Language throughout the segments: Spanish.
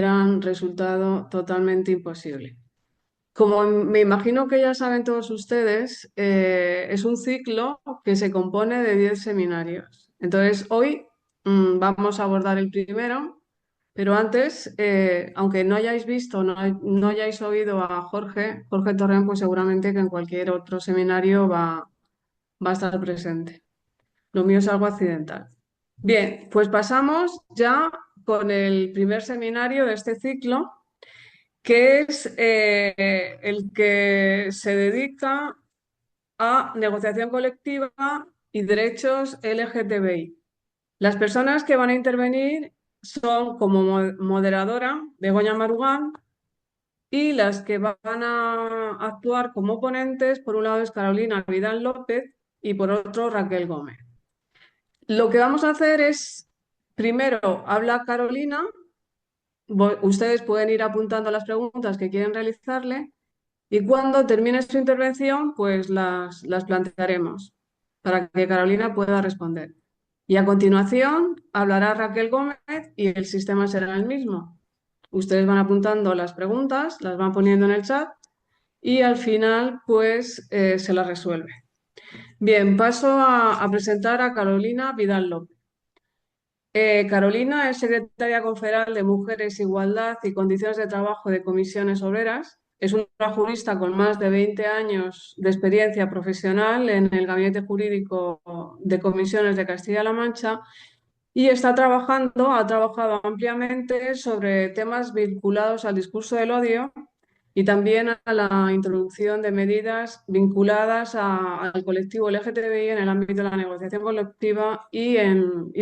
hubieran resultado totalmente imposible. Como me imagino que ya saben todos ustedes, es un ciclo que se compone de 10 seminarios. Entonces, hoy vamos a abordar el primero, pero antes, aunque no hayáis visto, no hayáis oído a Jorge Torrent, pues seguramente que en cualquier otro seminario va a estar presente. Lo mío es algo accidental. Bien, pues pasamos ya con el primer seminario de este ciclo, que es el que se dedica a negociación colectiva y derechos LGTBI. Las personas que van a intervenir son como moderadora Begoña Marugán y las que van a actuar como ponentes, por un lado es Carolina Vidal López y por otro Raquel Gómez. Lo que vamos a hacer es, primero habla Carolina, ustedes pueden ir apuntando las preguntas que quieren realizarle y cuando termine su intervención, pues las plantearemos para que Carolina pueda responder. Y a continuación hablará Raquel Gómez y el sistema será el mismo. Ustedes van apuntando las preguntas, las van poniendo en el chat y al final pues se las resuelve. Bien, paso a presentar a Carolina Vidal López. Carolina es secretaria confederal de Mujeres, Igualdad y Condiciones de Trabajo de Comisiones Obreras. Es una jurista con más de 20 años de experiencia profesional en el Gabinete Jurídico de Comisiones de Castilla-La Mancha y ha trabajado ampliamente sobre temas vinculados al discurso del odio y también a la introducción de medidas vinculadas al colectivo LGTBI en el ámbito de la negociación colectiva y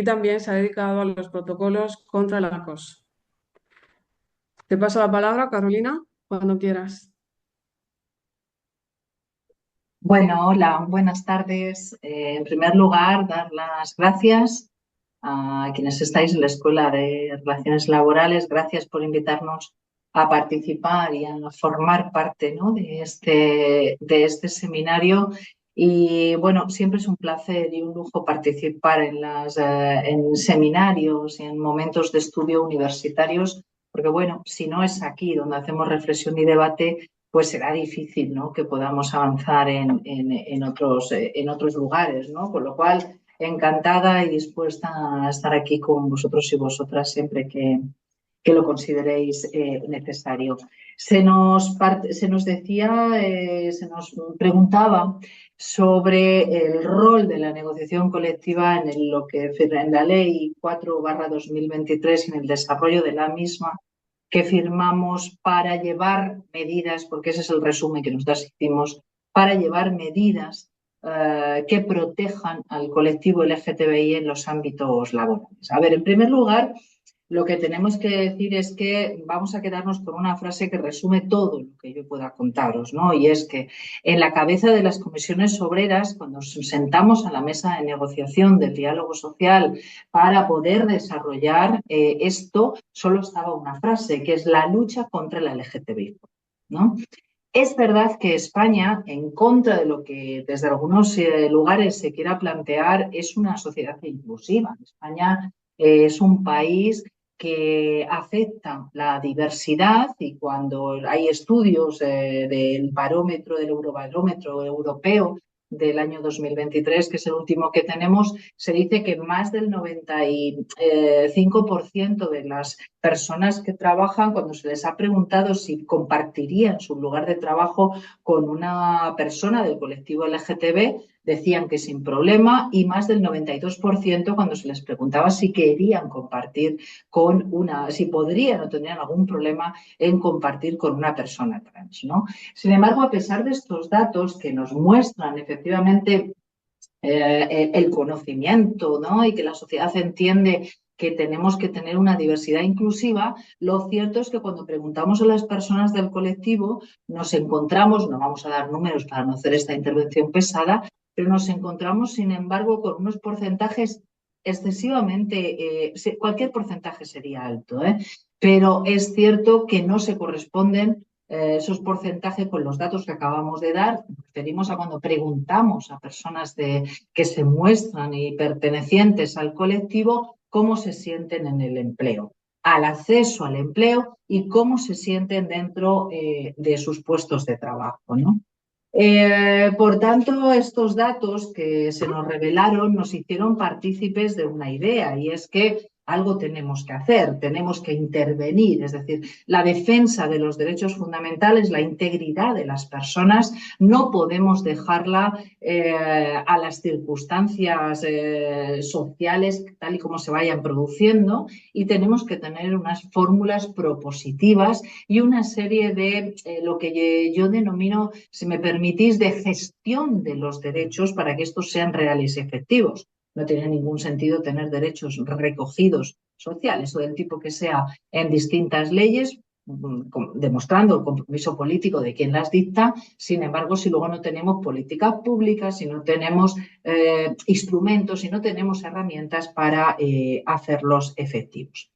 también se ha dedicado a los protocolos contra el acoso. Te paso la palabra, Carolina, cuando quieras. Bueno, hola, buenas tardes. En primer lugar, dar las gracias a quienes estáis en la Escuela de Relaciones Laborales. Gracias por invitarnos a participar y a formar parte, ¿no?, de este seminario. Y bueno, siempre es un placer y un lujo participar en seminarios y en momentos de estudio universitarios, porque bueno, si no es aquí donde hacemos reflexión y debate, pues será difícil, ¿no?, que podamos avanzar en otros lugares, ¿no? Con lo cual, encantada y dispuesta a estar aquí con vosotros y vosotras siempre que lo consideréis necesario. Se nos preguntaba sobre el rol de la negociación colectiva en la Ley 4/2023 y en el desarrollo de la misma que firmamos para llevar medidas, porque ese es el resumen que nosotros hicimos, para llevar medidas que protejan al colectivo LGTBI en los ámbitos laborales. A ver, en primer lugar, lo que tenemos que decir es que vamos a quedarnos con una frase que resume todo lo que yo pueda contaros, ¿no? Y es que en la cabeza de las comisiones obreras, cuando nos sentamos a la mesa de negociación del diálogo social para poder desarrollar esto, solo estaba una frase, que es la lucha contra la LGTBI, ¿no? Es verdad que España, en contra de lo que desde algunos lugares se quiera plantear, es una sociedad inclusiva. España es un país que acepta la diversidad y cuando hay estudios del barómetro, del Eurobarómetro europeo del año 2023, que es el último que tenemos, se dice que más del 95% de las personas que trabajan, cuando se les ha preguntado si compartirían su lugar de trabajo con una persona del colectivo LGTB, decían que sin problema, y más del 92% cuando se les preguntaba si querían compartir si podrían o tendrían algún problema en compartir con una persona trans, ¿no? Sin embargo, a pesar de estos datos que nos muestran efectivamente el conocimiento, ¿no?, y que la sociedad entiende que tenemos que tener una diversidad inclusiva, lo cierto es que cuando preguntamos a las personas del colectivo nos encontramos, no vamos a dar números para no hacer esta intervención pesada, pero nos encontramos, sin embargo, con unos porcentajes excesivamente, cualquier porcentaje sería alto, pero es cierto que no se corresponden esos porcentajes con los datos que acabamos de dar. Nos referimos a cuando preguntamos a personas que se muestran y pertenecientes al colectivo cómo se sienten en el empleo. al acceso al empleo y cómo se sienten dentro de sus puestos de trabajo, ¿no? Por tanto, estos datos que se nos revelaron nos hicieron partícipes de una idea, y es que algo tenemos que hacer, tenemos que intervenir, es decir, la defensa de los derechos fundamentales, la integridad de las personas, no podemos dejarla a las circunstancias sociales tal y como se vayan produciendo, y tenemos que tener unas fórmulas propositivas y una serie de lo que yo denomino, si me permitís, de gestión de los derechos para que estos sean reales y efectivos. No tiene ningún sentido tener derechos recogidos sociales o del tipo que sea en distintas leyes, demostrando el compromiso político de quien las dicta. Sin embargo, si luego no tenemos políticas públicas, si no tenemos instrumentos, si no tenemos herramientas para hacerlos efectivos.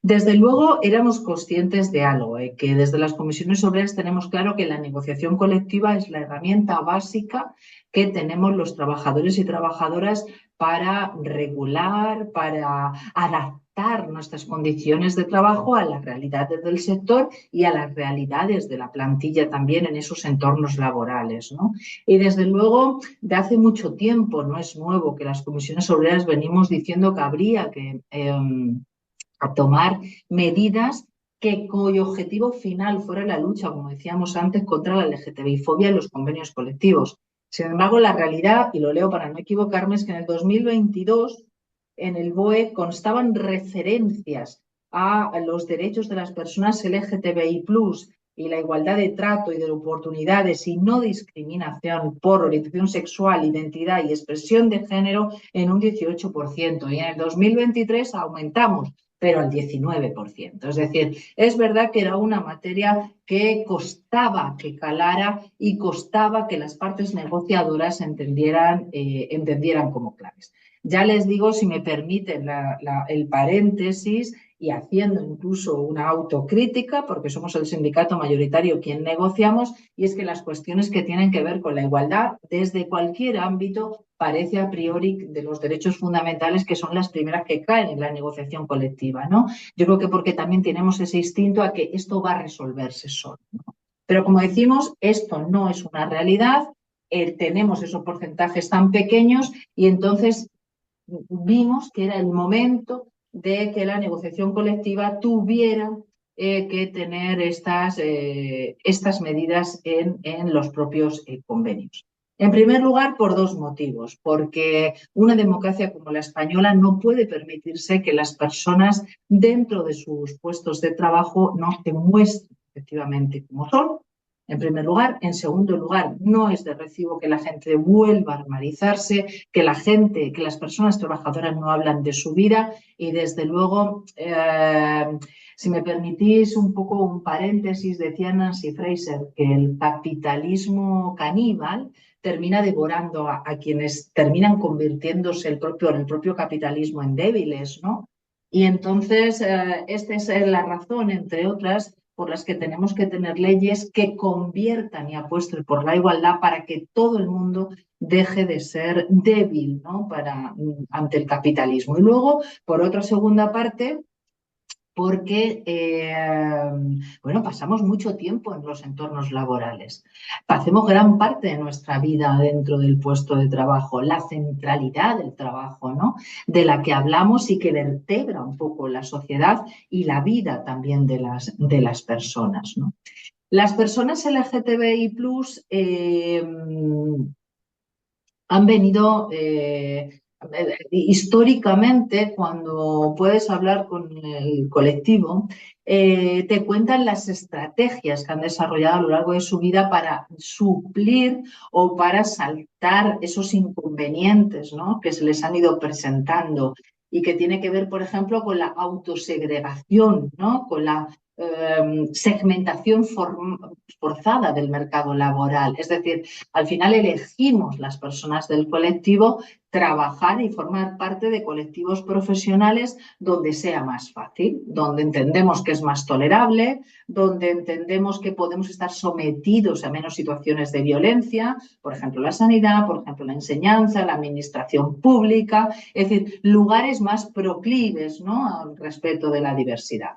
Desde luego éramos conscientes de algo, que desde las comisiones obreras tenemos claro que la negociación colectiva es la herramienta básica que tenemos los trabajadores y trabajadoras para regular, para adaptar nuestras condiciones de trabajo a las realidades del sector y a las realidades de la plantilla también en esos entornos laborales, ¿no? Y desde luego, de hace mucho tiempo, no es nuevo que las comisiones obreras venimos diciendo que habría que a tomar medidas cuyo objetivo final fuera la lucha, como decíamos antes, contra la LGTBI-fobia y los convenios colectivos. Sin embargo, la realidad, y lo leo para no equivocarme, es que en el 2022 en el BOE constaban referencias a los derechos de las personas LGTBI+, y la igualdad de trato y de oportunidades y no discriminación por orientación sexual, identidad y expresión de género en un 18%. Y en el 2023 aumentamos, pero al 19%. Es decir, es verdad que era una materia que costaba que calara y costaba que las partes negociadoras entendieran como claves. Ya les digo, si me permiten el paréntesis, y haciendo incluso una autocrítica, porque somos el sindicato mayoritario quien negociamos, y es que las cuestiones que tienen que ver con la igualdad desde cualquier ámbito parece a priori de los derechos fundamentales que son las primeras que caen en la negociación colectiva, ¿no? Yo creo que porque también tenemos ese instinto a que esto va a resolverse solo, ¿no? Pero como decimos, esto no es una realidad, tenemos esos porcentajes tan pequeños y entonces vimos que era el momento de que la negociación colectiva tuviera que tener estas medidas en los propios convenios. En primer lugar, por dos motivos. Porque una democracia como la española no puede permitirse que las personas dentro de sus puestos de trabajo no se muestren efectivamente como son. En primer lugar. En segundo lugar, no es de recibo que la gente vuelva a armarizarse, que las personas trabajadoras no hablan de su vida y, desde luego, si me permitís un poco un paréntesis, decía Nancy Fraser que el capitalismo caníbal termina devorando a quienes terminan convirtiéndose en el propio capitalismo en débiles, ¿no? Y entonces, esta es la razón, entre otras, por las que tenemos que tener leyes que conviertan y apuesten por la igualdad para que todo el mundo deje de ser débil, ¿no? Ante el capitalismo. Y luego, por otra segunda parte, porque bueno, pasamos mucho tiempo en los entornos laborales. Hacemos gran parte de nuestra vida dentro del puesto de trabajo, la centralidad del trabajo, ¿no? De la que hablamos y que vertebra un poco la sociedad y la vida también de las personas, ¿no? Las personas LGTBI+ han venido históricamente, cuando puedes hablar con el colectivo, te cuentan las estrategias que han desarrollado a lo largo de su vida para suplir o para saltar esos inconvenientes, ¿no? Que se les han ido presentando y que tiene que ver, por ejemplo, con la autosegregación, ¿no? Con la segmentación forzada del mercado laboral. Es decir, al final elegimos las personas del colectivo trabajar y formar parte de colectivos profesionales donde sea más fácil, donde entendemos que es más tolerable, donde entendemos que podemos estar sometidos a menos situaciones de violencia, por ejemplo, la sanidad, por ejemplo, la enseñanza, la administración pública, es decir, lugares más proclives, ¿no?, al respeto de la diversidad.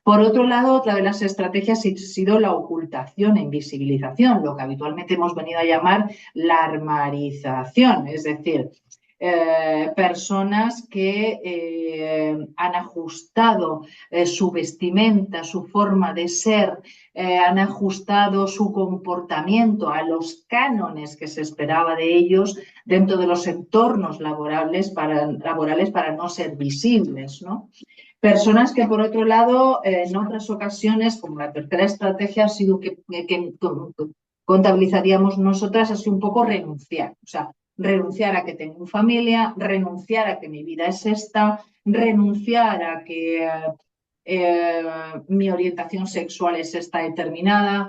Por otro lado, otra de las estrategias ha sido la ocultación e invisibilización, lo que habitualmente hemos venido a llamar la armarización, es decir, personas que han ajustado su vestimenta, su forma de ser, han ajustado su comportamiento a los cánones que se esperaba de ellos dentro de los entornos laborales para no ser visibles, ¿no? Personas que, por otro lado, en otras ocasiones, como la tercera estrategia ha sido que contabilizaríamos nosotras, ha sido un poco renunciar. O sea, renunciar a que tengo familia, renunciar a que mi vida es esta, renunciar a que mi orientación sexual es esta determinada,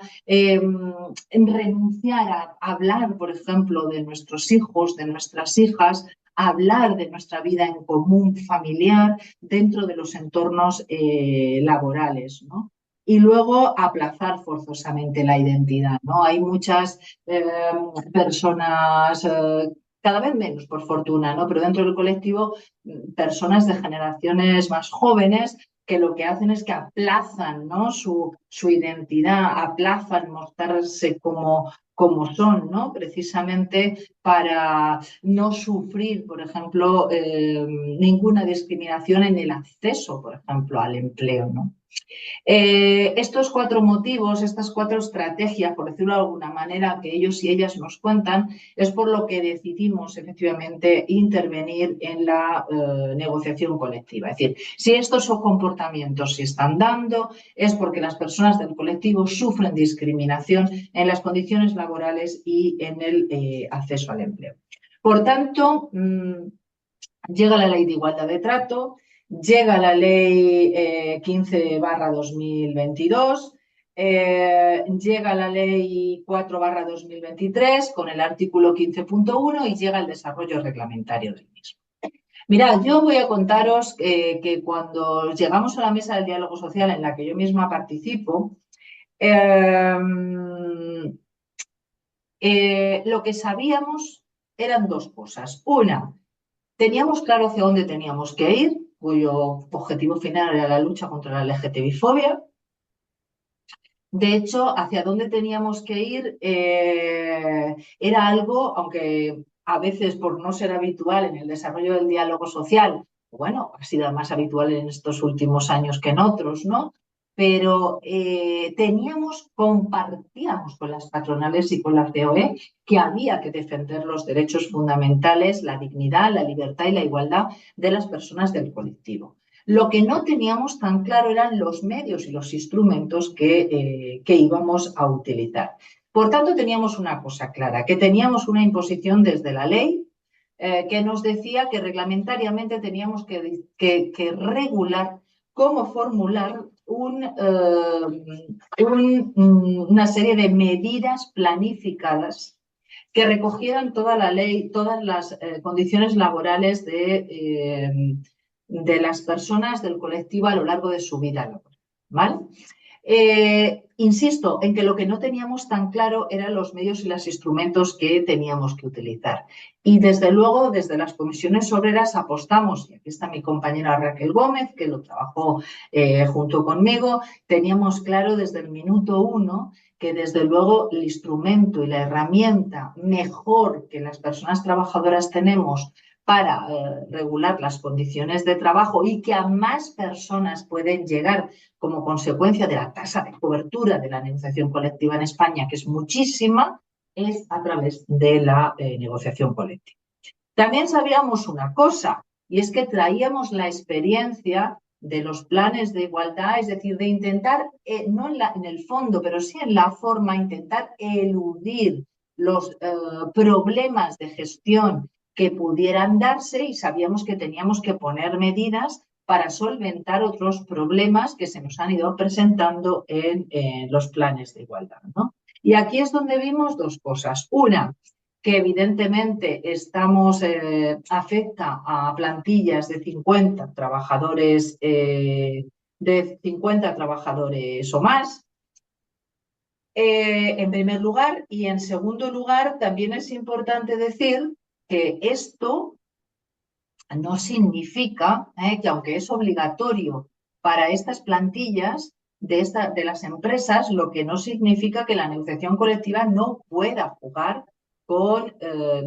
renunciar a hablar, por ejemplo, de nuestros hijos, de nuestras hijas, a hablar de nuestra vida en común familiar dentro de los entornos laborales, ¿no? Y luego aplazar forzosamente la identidad, ¿no? Hay muchas personas, cada vez menos por fortuna, ¿no?, pero dentro del colectivo, personas de generaciones más jóvenes que lo que hacen es que aplazan, ¿no?, su identidad, aplazan mostrarse como son, ¿no?, precisamente para no sufrir, por ejemplo, ninguna discriminación en el acceso, por ejemplo, al empleo, ¿no? Estos cuatro motivos, estas cuatro estrategias, por decirlo de alguna manera, que ellos y ellas nos cuentan, es por lo que decidimos efectivamente intervenir en la negociación colectiva. Es decir, si estos son comportamientos se están dando, es porque las personas del colectivo sufren discriminación en las condiciones laborales y en el acceso al empleo. Por tanto, llega la Ley de Igualdad de Trato, llega la Ley 15/2022, llega la Ley 4/2023 con el artículo 15.1 y llega el desarrollo reglamentario del mismo. Mirad, yo voy a contaros que cuando llegamos a la mesa del diálogo social en la que yo misma participo, lo que sabíamos eran dos cosas. Una, teníamos claro hacia dónde teníamos que ir, cuyo objetivo final era la lucha contra la LGTBI-fobia. De hecho, hacia dónde teníamos que ir era algo, aunque a veces por no ser habitual en el desarrollo del diálogo social, bueno, ha sido más habitual en estos últimos años que en otros, ¿no? Pero compartíamos con las patronales y con la COE que había que defender los derechos fundamentales, la dignidad, la libertad y la igualdad de las personas del colectivo. Lo que no teníamos tan claro eran los medios y los instrumentos que íbamos a utilizar. Por tanto, teníamos una cosa clara, que teníamos una imposición desde la ley que nos decía que reglamentariamente teníamos que regular cómo formular una serie de medidas planificadas que recogieran toda la ley, todas las condiciones laborales de las personas del colectivo a lo largo de su vida laboral, ¿vale? Insisto en que lo que no teníamos tan claro eran los medios y los instrumentos que teníamos que utilizar. Y desde luego, desde las comisiones obreras apostamos, y aquí está mi compañera Raquel Gómez, que lo trabajó junto conmigo, teníamos claro desde el minuto uno que desde luego el instrumento y la herramienta mejor que las personas trabajadoras tenemos para regular las condiciones de trabajo y que a más personas pueden llegar como consecuencia de la tasa de cobertura de la negociación colectiva en España, que es muchísima, es a través de la negociación colectiva. También sabíamos una cosa, y es que traíamos la experiencia de los planes de igualdad, es decir, de intentar, no en el fondo, pero sí en la forma, intentar eludir los problemas de gestión que pudieran darse, y sabíamos que teníamos que poner medidas para solventar otros problemas que se nos han ido presentando en los planes de igualdad, ¿no? Y aquí es donde vimos dos cosas. Una, que evidentemente afecta a plantillas de 50 trabajadores, o más. En primer lugar, y en segundo lugar, también es importante decir que esto no significa que, aunque es obligatorio para estas plantillas de las empresas, lo que no significa que la negociación colectiva no pueda jugar con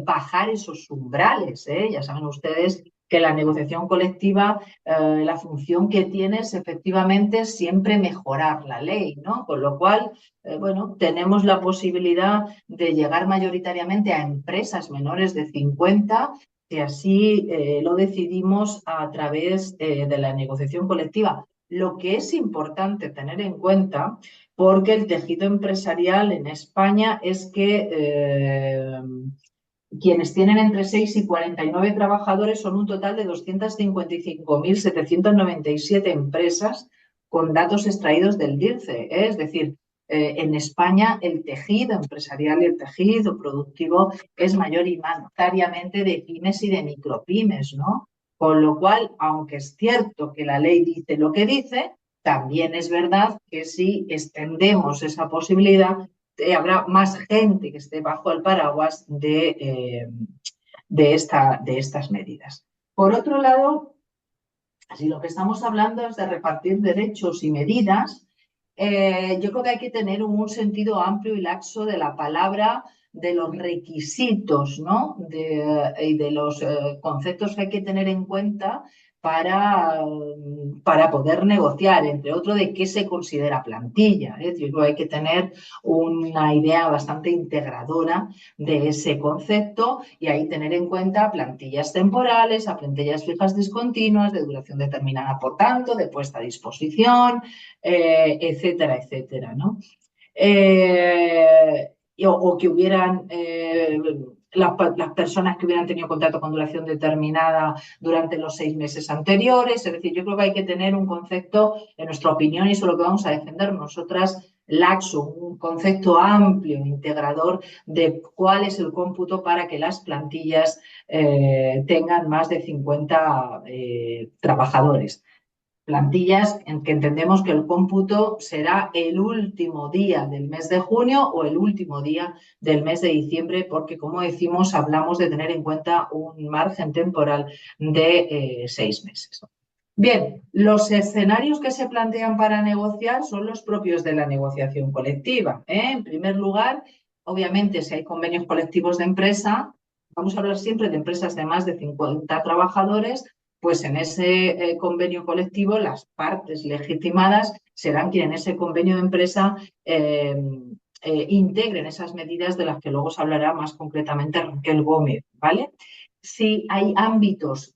bajar esos umbrales. Ya saben ustedes que la negociación colectiva, la función que tiene es efectivamente siempre mejorar la ley, ¿no? Con lo cual, bueno, tenemos la posibilidad de llegar mayoritariamente a empresas menores de 50 si así lo decidimos a través de la negociación colectiva. Lo que es importante tener en cuenta, porque el tejido empresarial en España es que quienes tienen entre 6 y 49 trabajadores son un total de 255.797 empresas con datos extraídos del DIRCE. Es decir, en España el tejido empresarial y el tejido productivo es mayoritariamente de pymes y de micropymes, ¿no? Con lo cual, aunque es cierto que la ley dice lo que dice, también es verdad que si extendemos esa posibilidad, habrá más gente que esté bajo el paraguas de estas medidas. Por otro lado, si lo que estamos hablando es de repartir derechos y medidas, yo creo que hay que tener un sentido amplio y laxo de la palabra, de los requisitos, ¿no? Y de los conceptos que hay que tener en cuenta para poder negociar, entre otros, de qué se considera plantilla. Yo creo que hay que tener una idea bastante integradora de ese concepto y ahí tener en cuenta plantillas temporales, a plantillas fijas discontinuas, de duración determinada, por tanto, de puesta a disposición, etcétera, etcétera, ¿no? O que hubieran las personas que hubieran tenido contrato con duración determinada durante los 6 meses anteriores. Es decir, yo creo que hay que tener un concepto, en nuestra opinión, y eso es lo que vamos a defender nosotras, laxo, un concepto amplio, integrador de cuál es el cómputo para que las plantillas tengan más de 50 trabajadores. Plantillas en que entendemos que el cómputo será el último día del mes de junio o el último día del mes de diciembre, porque, como decimos, hablamos de tener en cuenta un margen temporal de 6 meses. Bien, los escenarios que se plantean para negociar son los propios de la negociación colectiva. En primer lugar, obviamente, si hay convenios colectivos de empresa, vamos a hablar siempre de empresas de más de 50 trabajadores, pues en ese convenio colectivo las partes legitimadas serán quienes en ese convenio de empresa integren esas medidas de las que luego se hablará más concretamente Raquel Gómez, ¿vale? Si hay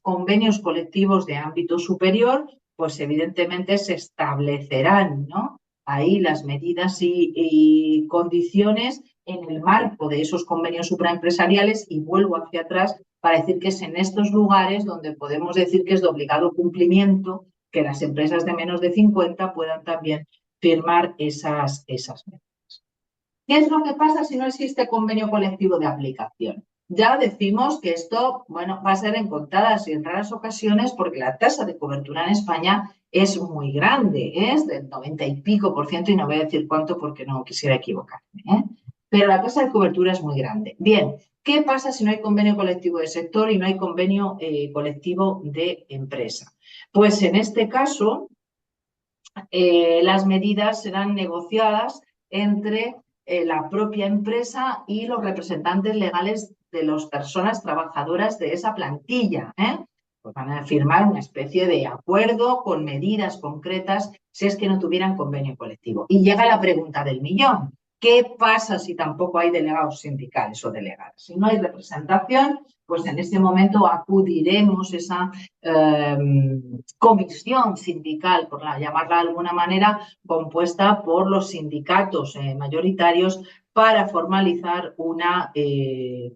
convenios colectivos de ámbito superior, pues evidentemente se establecerán, ¿no? Ahí las medidas y condiciones en el marco de esos convenios supraempresariales, y vuelvo hacia atrás para decir que es en estos lugares donde podemos decir que es de obligado cumplimiento que las empresas de menos de 50 puedan también firmar esas medidas. ¿Qué es lo que pasa si no existe convenio colectivo de aplicación? Ya decimos que esto, bueno, va a ser en contadas y en raras ocasiones, porque la tasa de cobertura en España es muy grande, es del 90 y pico %, y no voy a decir cuánto porque no quisiera equivocarme, pero la tasa de cobertura es muy grande. Bien, ¿qué pasa si no hay convenio colectivo de sector y no hay convenio colectivo de empresa? Pues en este caso, las medidas serán negociadas entre la propia empresa y los representantes legales de las personas trabajadoras de esa plantilla. Pues van a firmar una especie de acuerdo con medidas concretas si es que no tuvieran convenio colectivo. Y llega la pregunta del millón. ¿Qué pasa si tampoco hay delegados sindicales o delegadas? Si no hay representación, pues en este momento acudiremos a esa comisión sindical, por llamarla de alguna manera, compuesta por los sindicatos mayoritarios para formalizar una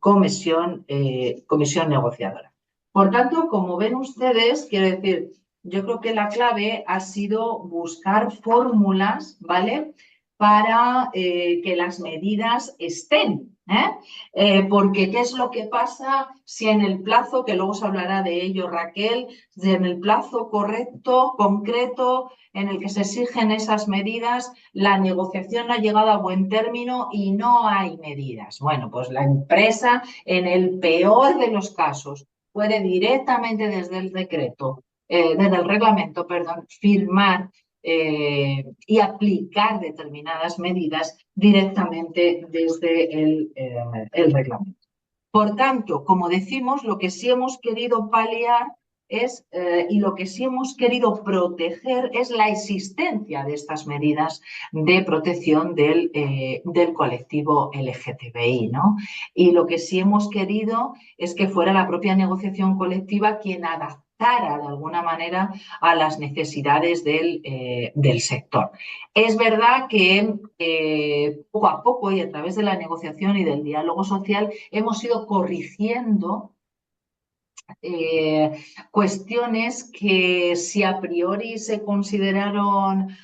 comisión negociadora. Por tanto, como ven ustedes, quiero decir, yo creo que la clave ha sido buscar fórmulas, ¿vale?, para que las medidas estén. Porque ¿qué es lo que pasa si en el plazo, que luego se hablará de ello Raquel, si en el plazo correcto, concreto, en el que se exigen esas medidas, la negociación no ha llegado a buen término y no hay medidas? Bueno, pues la empresa, en el peor de los casos, puede directamente desde el decreto, desde el reglamento, perdón, firmar y aplicar determinadas medidas directamente desde el reglamento. Por tanto, como decimos, lo que sí hemos querido paliar y lo que sí hemos querido proteger es la existencia de estas medidas de protección del colectivo LGTBI, ¿no? Y lo que sí hemos querido es que fuera la propia negociación colectiva quien adaptara de alguna manera a las necesidades del sector. Es verdad que poco a poco y a través de la negociación y del diálogo social hemos ido corrigiendo cuestiones que si a priori se consideraron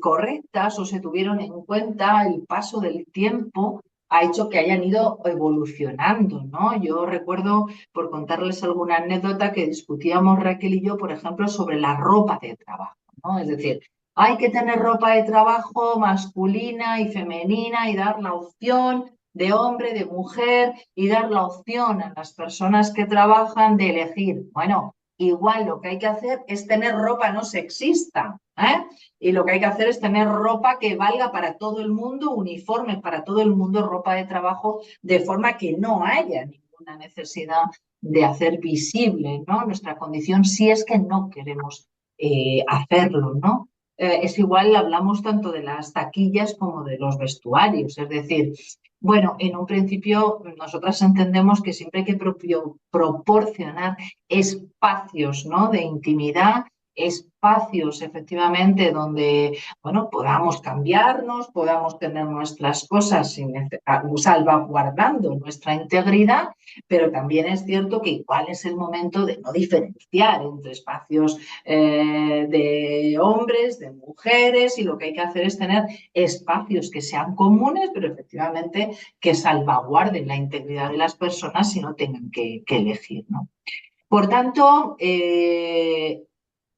correctas o se tuvieron en cuenta, el paso del tiempo ha hecho que hayan ido evolucionando, ¿no? Yo recuerdo, por contarles alguna anécdota, que discutíamos Raquel y yo, por ejemplo, sobre la ropa de trabajo, ¿no? Es decir, hay que tener ropa de trabajo masculina y femenina y dar la opción de hombre, de mujer, y dar la opción a las personas que trabajan de elegir. Bueno, igual lo que hay que hacer es tener ropa no sexista, ¿eh? Y lo que hay que hacer es tener ropa que valga para todo el mundo, uniformes para todo el mundo, ropa de trabajo, de forma que no haya ninguna necesidad de hacer visible, ¿no?, nuestra condición, si es que no queremos hacerlo, ¿no? Es igual, hablamos tanto de las taquillas como de los vestuarios, es decir, bueno, en un principio nosotras entendemos que siempre hay que proporcionar espacios, ¿no?, de intimidad, espacios efectivamente donde, bueno, podamos cambiarnos, podamos tener nuestras cosas salvaguardando nuestra integridad, pero también es cierto que igual es el momento de no diferenciar entre espacios de hombres, de mujeres, y lo que hay que hacer es tener espacios que sean comunes, pero efectivamente que salvaguarden la integridad de las personas y no tengan que elegir, ¿no? Por tanto,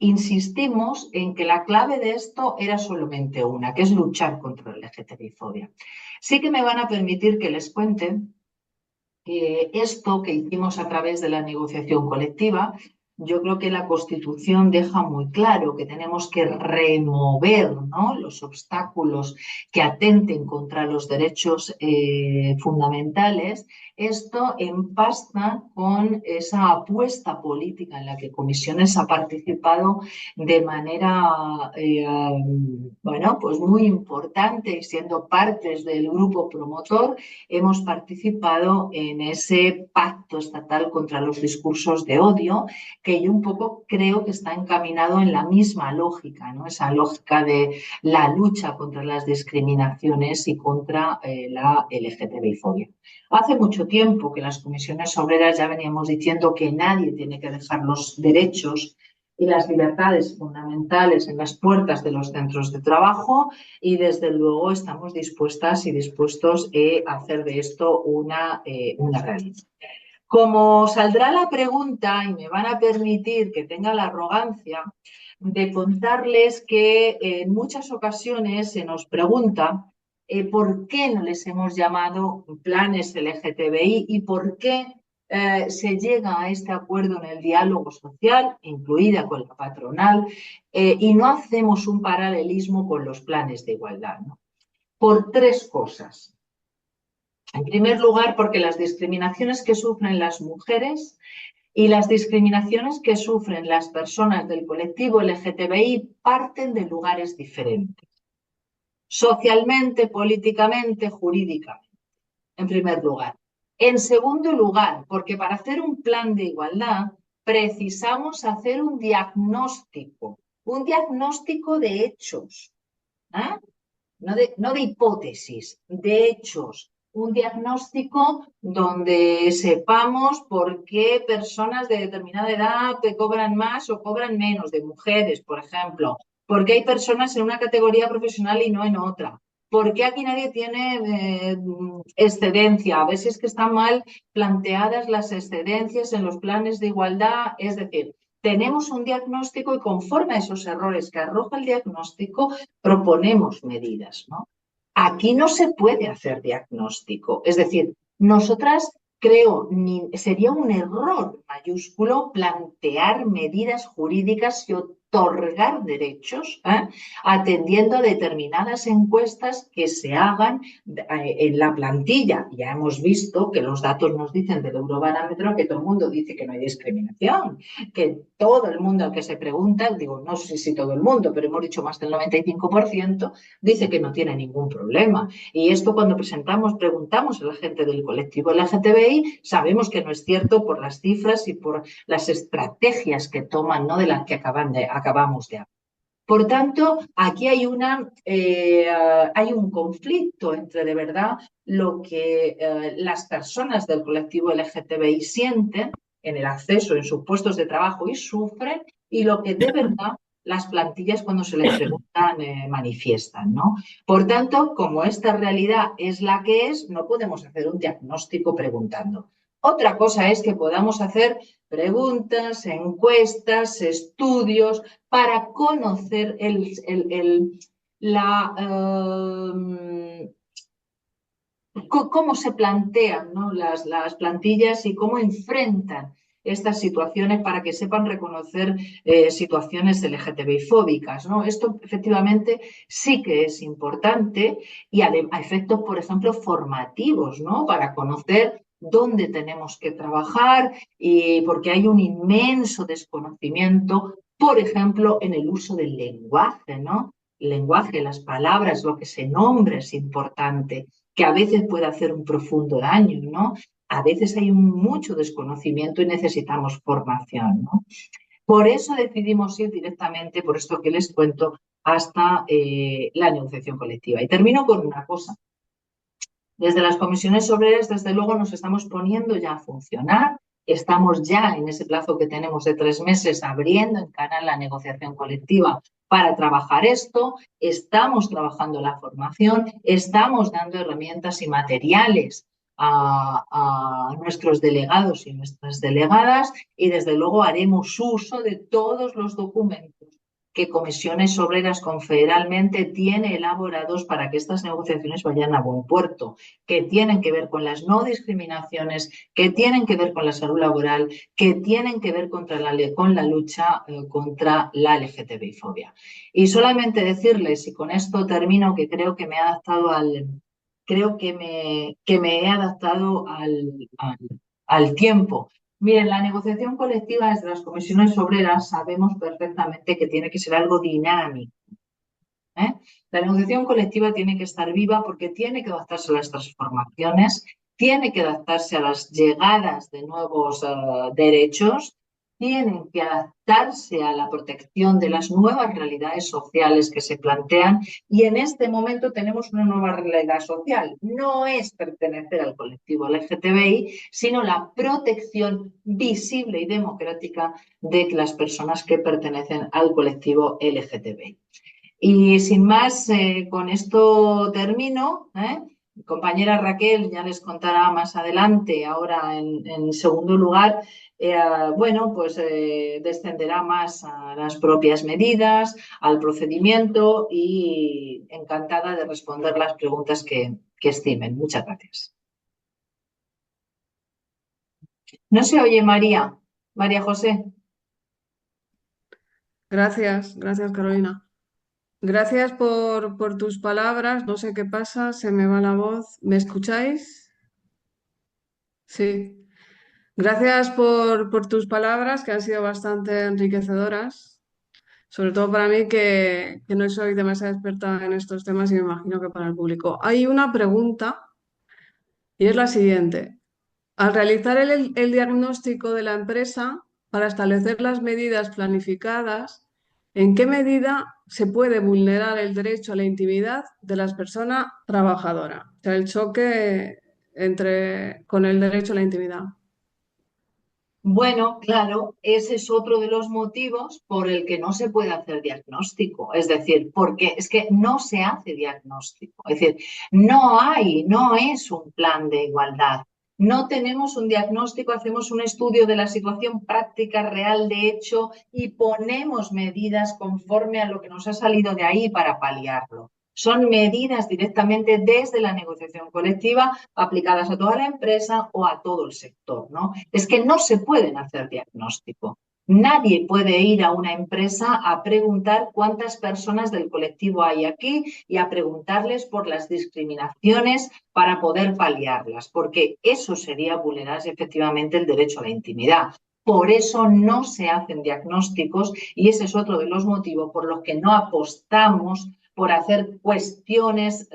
insistimos en que la clave de esto era solamente una, que es luchar contra la LGTBI-fobia. Sí que me van a permitir que les cuente que esto que hicimos a través de la negociación colectiva, yo creo que la Constitución deja muy claro que tenemos que remover, ¿no?, los obstáculos que atenten contra los derechos fundamentales. Esto empasta con esa apuesta política en la que Comisiones ha participado de manera, bueno, pues muy importante, y siendo partes del grupo promotor, hemos participado en ese pacto estatal contra los discursos de odio, que yo un poco creo que está encaminado en la misma lógica, ¿no?, esa lógica de la lucha contra las discriminaciones y contra la LGTBI-fobia. Hace mucho tiempo que las comisiones obreras ya veníamos diciendo que nadie tiene que dejar los derechos y las libertades fundamentales en las puertas de los centros de trabajo, y desde luego estamos dispuestas y dispuestos a hacer de esto una realidad. Como saldrá la pregunta, y me van a permitir que tenga la arrogancia de contarles que en muchas ocasiones se nos pregunta por qué no les hemos llamado planes LGTBI y por qué se llega a este acuerdo en el diálogo social, incluida con la patronal, y no hacemos un paralelismo con los planes de igualdad, ¿no? Por tres cosas. En primer lugar, porque las discriminaciones que sufren las mujeres y las discriminaciones que sufren las personas del colectivo LGTBI parten de lugares diferentes, socialmente, políticamente, jurídicamente, en primer lugar. En segundo lugar, porque para hacer un plan de igualdad precisamos hacer un diagnóstico de hechos, ¿eh? No de hipótesis, de hechos. Un diagnóstico donde sepamos por qué personas de determinada edad te cobran más o cobran menos, de mujeres, por ejemplo, ¿Por qué hay personas en una categoría profesional y no en otra? ¿Por qué aquí nadie tiene excedencia? A veces que están mal planteadas las excedencias en los planes de igualdad. Es decir, tenemos un diagnóstico y conforme a esos errores que arroja el diagnóstico, proponemos medidas, ¿no? Aquí no se puede hacer diagnóstico. Es decir, nosotras creo, sería un error mayúsculo plantear medidas jurídicas y otorgar derechos, atendiendo a determinadas encuestas que se hagan en la plantilla. Ya hemos visto que los datos nos dicen del Eurobarómetro que todo el mundo dice que no hay discriminación, que todo el mundo al que se pregunta, digo, no sé si todo el mundo, pero hemos dicho más del 95%, dice que no tiene ningún problema. Y esto cuando preguntamos a la gente del colectivo LGTBI, sabemos que no es cierto por las cifras y por las estrategias que toman, ¿no? De las que acabamos de hablar. Por tanto, aquí hay un conflicto entre de verdad lo que las personas del colectivo LGTBI sienten en el acceso en sus puestos de trabajo y sufren, y lo que de verdad las plantillas cuando se les preguntan manifiestan, ¿no? Por tanto, como esta realidad es la que es, no podemos hacer un diagnóstico preguntando. Otra cosa es que podamos hacer preguntas, encuestas, estudios para conocer la, cómo se plantean, ¿no? las plantillas y cómo enfrentan estas situaciones para que sepan reconocer situaciones LGTBI fóbicas, ¿no? Esto efectivamente sí que es importante y a efectos, por ejemplo, formativos, ¿no? Para conocer dónde tenemos que trabajar y porque hay un inmenso desconocimiento, por ejemplo, en el uso del lenguaje, ¿no? El lenguaje, las palabras, lo que se nombra es importante, que a veces puede hacer un profundo daño, ¿no? A veces hay mucho desconocimiento y necesitamos formación, ¿no? Por eso decidimos ir directamente, por esto que les cuento, hasta la negociación colectiva. Y termino con una cosa. Desde las comisiones obreras, desde luego, nos estamos poniendo ya a funcionar. Estamos ya en ese plazo que tenemos de 3 meses abriendo en canal la negociación colectiva para trabajar esto. Estamos trabajando la formación, estamos dando herramientas y materiales a nuestros delegados y nuestras delegadas y desde luego haremos uso de todos los documentos que Comisiones Obreras confederalmente tiene elaborados para que estas negociaciones vayan a buen puerto, que tienen que ver con las no discriminaciones, que tienen que ver con la salud laboral, que tienen que ver con la lucha contra la LGTBI-fobia. Y solamente decirles, y con esto termino, que creo que me he adaptado al tiempo. Miren, la negociación colectiva desde las comisiones obreras sabemos perfectamente que tiene que ser algo dinámico, ¿eh? La negociación colectiva tiene que estar viva porque tiene que adaptarse a las transformaciones, tiene que adaptarse a las llegadas de nuevos derechos, tienen que adaptarse a la protección de las nuevas realidades sociales que se plantean y en este momento tenemos una nueva realidad social. No es pertenecer al colectivo LGTBI, sino la protección visible y democrática de las personas que pertenecen al colectivo LGTBI. Y sin más, con esto termino, ¿eh? Mi compañera Raquel ya les contará más adelante, ahora en segundo lugar, bueno, pues descenderá más a las propias medidas, al procedimiento y encantada de responder las preguntas que estimen. Muchas gracias. No se oye, María. María José. Gracias, gracias Carolina. Gracias por tus palabras. No sé qué pasa, se me va la voz. ¿Me escucháis? Sí. Gracias por tus palabras, que han sido bastante enriquecedoras, sobre todo para mí, que no soy demasiado experta en estos temas y me imagino que para el público. Hay una pregunta y es la siguiente. Al realizar el diagnóstico de la empresa para establecer las medidas planificadas, ¿en qué medida se puede vulnerar el derecho a la intimidad de las personas trabajadoras? O sea, el choque con el derecho a la intimidad. Bueno, claro, ese es otro de los motivos por el que no se puede hacer diagnóstico. Es decir, porque es que no se hace diagnóstico. Es decir, no es un plan de igualdad. No tenemos un diagnóstico, hacemos un estudio de la situación práctica real de hecho y ponemos medidas conforme a lo que nos ha salido de ahí para paliarlo. Son medidas directamente desde la negociación colectiva aplicadas a toda la empresa o a todo el sector, ¿no? Es que no se pueden hacer diagnóstico. Nadie puede ir a una empresa a preguntar cuántas personas del colectivo hay aquí y a preguntarles por las discriminaciones para poder paliarlas, porque eso sería vulnerar efectivamente el derecho a la intimidad. Por eso no se hacen diagnósticos y ese es otro de los motivos por los que no apostamos por hacer cuestiones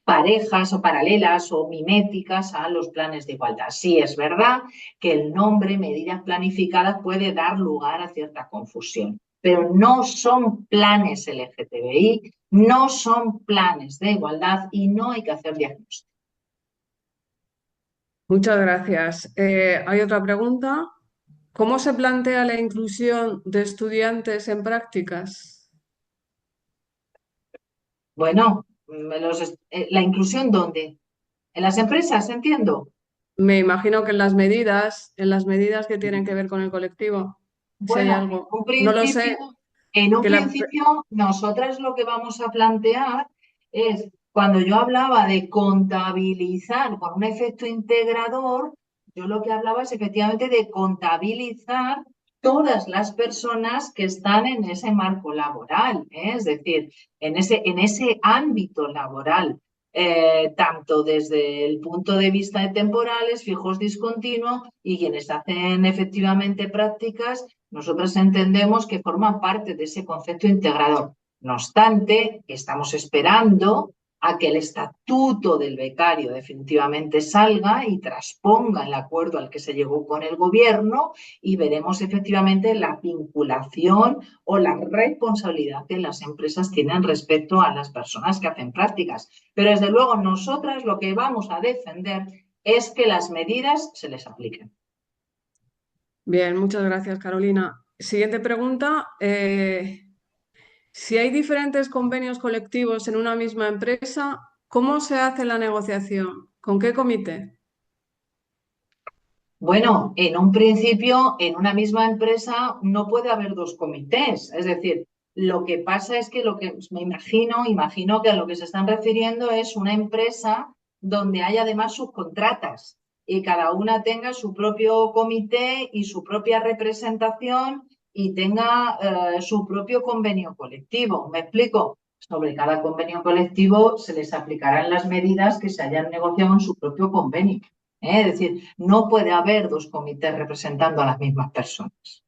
parejas o paralelas o miméticas a los planes de igualdad. Sí es verdad que el nombre medidas planificadas puede dar lugar a cierta confusión, pero no son planes LGTBI, no son planes de igualdad y no hay que hacer diagnóstico. Muchas gracias. ¿Hay otra pregunta? ¿Cómo se plantea la inclusión de estudiantes en prácticas? Bueno, la inclusión ¿dónde? En las empresas, entiendo. Me imagino que en las medidas que tienen que ver con el colectivo, si hay Bueno, algo, no lo sé, en un que la... principio, nosotras lo que vamos a plantear es, cuando yo hablaba de contabilizar con un efecto integrador, yo lo que hablaba es efectivamente de contabilizar todas las personas que están en ese marco laboral, ¿eh? Es decir, en ese ámbito laboral, tanto desde el punto de vista de temporales, fijos discontinuos y quienes hacen efectivamente prácticas nosotros entendemos que forman parte de ese concepto integrador. No obstante, estamos esperando a que el estatuto del becario definitivamente salga y transponga el acuerdo al que se llegó con el gobierno y veremos efectivamente la vinculación o la responsabilidad que las empresas tienen respecto a las personas que hacen prácticas. Pero desde luego nosotras lo que vamos a defender es que las medidas se les apliquen. Bien, muchas gracias, Carolina. Siguiente pregunta. Si hay diferentes convenios colectivos en una misma empresa, ¿cómo se hace la negociación? ¿Con qué comité? Bueno, en un principio, en una misma empresa no puede haber dos comités. Es decir, lo que pasa es que lo que me imagino que a lo que se están refiriendo es una empresa donde hay además subcontratas y cada una tenga su propio comité y su propia representación y tenga su propio convenio colectivo. ¿Me explico? Sobre cada convenio colectivo se les aplicarán las medidas que se hayan negociado en su propio convenio. Es decir, no puede haber dos comités representando a las mismas personas.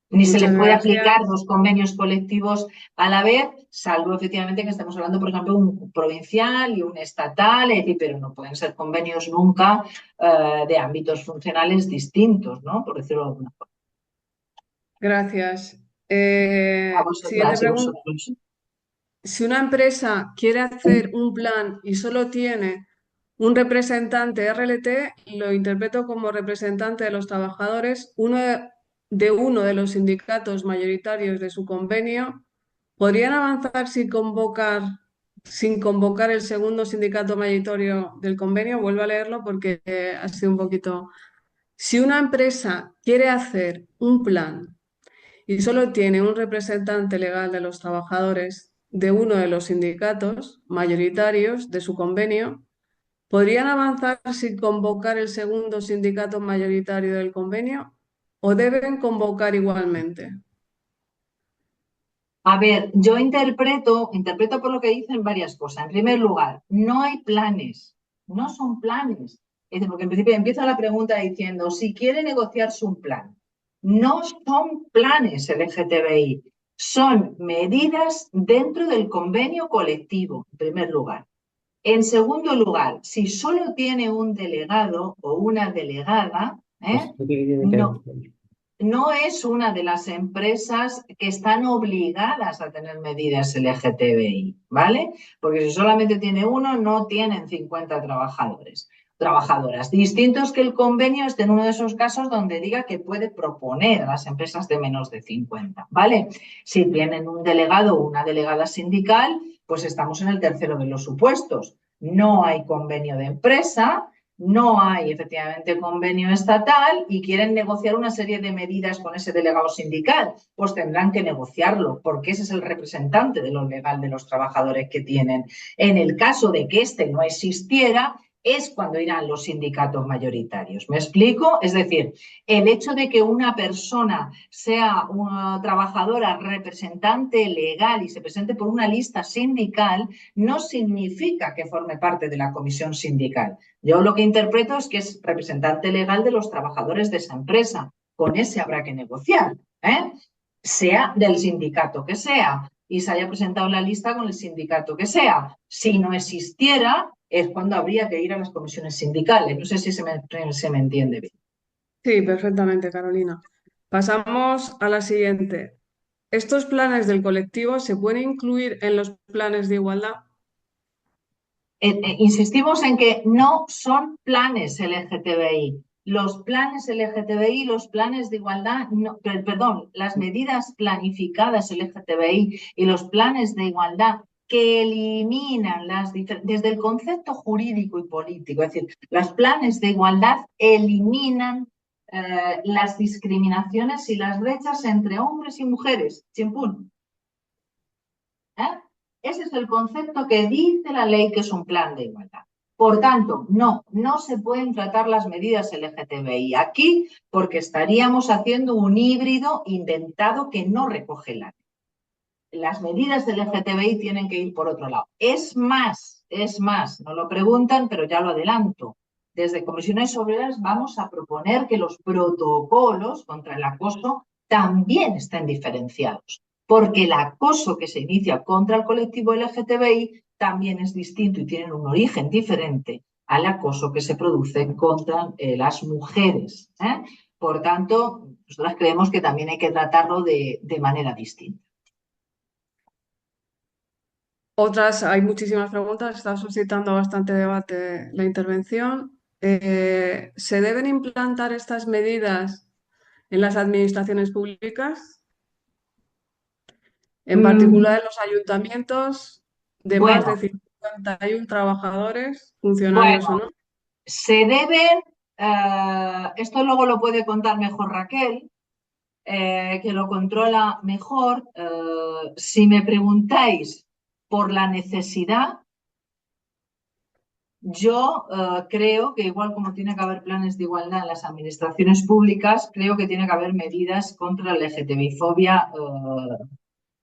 Ni se les Muchas puede aplicar gracias. dos convenios colectivos a la vez, salvo efectivamente que estemos hablando, por ejemplo, un provincial y un estatal, es decir, pero no pueden ser convenios nunca de ámbitos funcionales distintos, ¿no? Por decirlo de alguna forma. Gracias. A Siguiente vosotras y pregunta. vosotros. Si una empresa quiere hacer un plan y solo tiene un representante RLT, lo interpreto como representante de los trabajadores, de uno de los sindicatos mayoritarios de su convenio, ¿podrían avanzar sin convocar el segundo sindicato mayoritario del convenio? Vuelvo a leerlo porque ha sido un poquito... Si una empresa quiere hacer un plan y solo tiene un representante legal de los trabajadores de uno de los sindicatos mayoritarios de su convenio, ¿podrían avanzar sin convocar el segundo sindicato mayoritario del convenio o deben convocar igualmente? A ver, yo interpreto por lo que dicen varias cosas. En primer lugar, no hay planes, no son planes. Es decir, porque en principio empieza la pregunta diciendo, si quiere negociarse un plan, no son planes LGTBI, son medidas dentro del convenio colectivo, en primer lugar. En segundo lugar, si solo tiene un delegado o una delegada, no, no es una de las empresas que están obligadas a tener medidas LGTBI, ¿vale? Porque si solamente tiene uno, no tienen 50 trabajadores. trabajadoras. Distinto es que el convenio esté en uno de esos casos donde diga que puede proponer a las empresas de menos de 50, ¿vale? Si tienen un delegado o una delegada sindical, pues estamos en el tercero de los supuestos. No hay convenio de empresa, no hay efectivamente convenio estatal y quieren negociar una serie de medidas con ese delegado sindical, pues tendrán que negociarlo, porque ese es el representante de lo legal de los trabajadores que tienen. En el caso de que este no existiera, es cuando irán los sindicatos mayoritarios. ¿Me explico? Es decir, el hecho de que una persona sea una trabajadora representante legal y se presente por una lista sindical no significa que forme parte de la comisión sindical. Yo lo que interpreto es que es representante legal de los trabajadores de esa empresa. Con ese habrá que negociar, ¿eh? Sea del sindicato que sea, y se haya presentado la lista con el sindicato que sea. Si no existiera, es cuando habría que ir a las comisiones sindicales. No sé si se me entiende bien. Sí, perfectamente, Carolina. Pasamos a la siguiente. ¿Estos planes del colectivo se pueden incluir en los planes de igualdad? Insistimos en que no son planes LGTBI. Los planes LGTBI, los planes de igualdad, no, perdón, las medidas planificadas LGTBI y los planes de igualdad que eliminan desde el concepto jurídico y político, es decir, los planes de igualdad eliminan las discriminaciones y las brechas entre hombres y mujeres. Chimpún. ¿Eh? Ese es el concepto que dice la ley que es un plan de igualdad. Por tanto, no se pueden tratar las medidas LGTBI aquí porque estaríamos haciendo un híbrido inventado que no recoge la ley. Las medidas LGTBI tienen que ir por otro lado. Es más, no lo preguntan, pero ya lo adelanto. Desde Comisiones Obreras vamos a proponer que los protocolos contra el acoso también estén diferenciados, porque el acoso que se inicia contra el colectivo LGTBI también es distinto y tiene un origen diferente al acoso que se produce contra las mujeres, ¿eh? Por tanto, nosotras creemos que también hay que tratarlo de manera distinta. Hay muchísimas preguntas, está suscitando bastante debate la intervención. ¿Se deben implantar estas medidas en las administraciones públicas, en particular en los ayuntamientos de más de Bueno, 51 trabajadores, funcionarios o bueno, no? se deben, esto luego lo puede contar mejor Raquel, que lo controla mejor. Si me preguntáis por la necesidad, yo creo que igual como tiene que haber planes de igualdad en las administraciones públicas, creo que tiene que haber medidas contra la LGTBI-fobia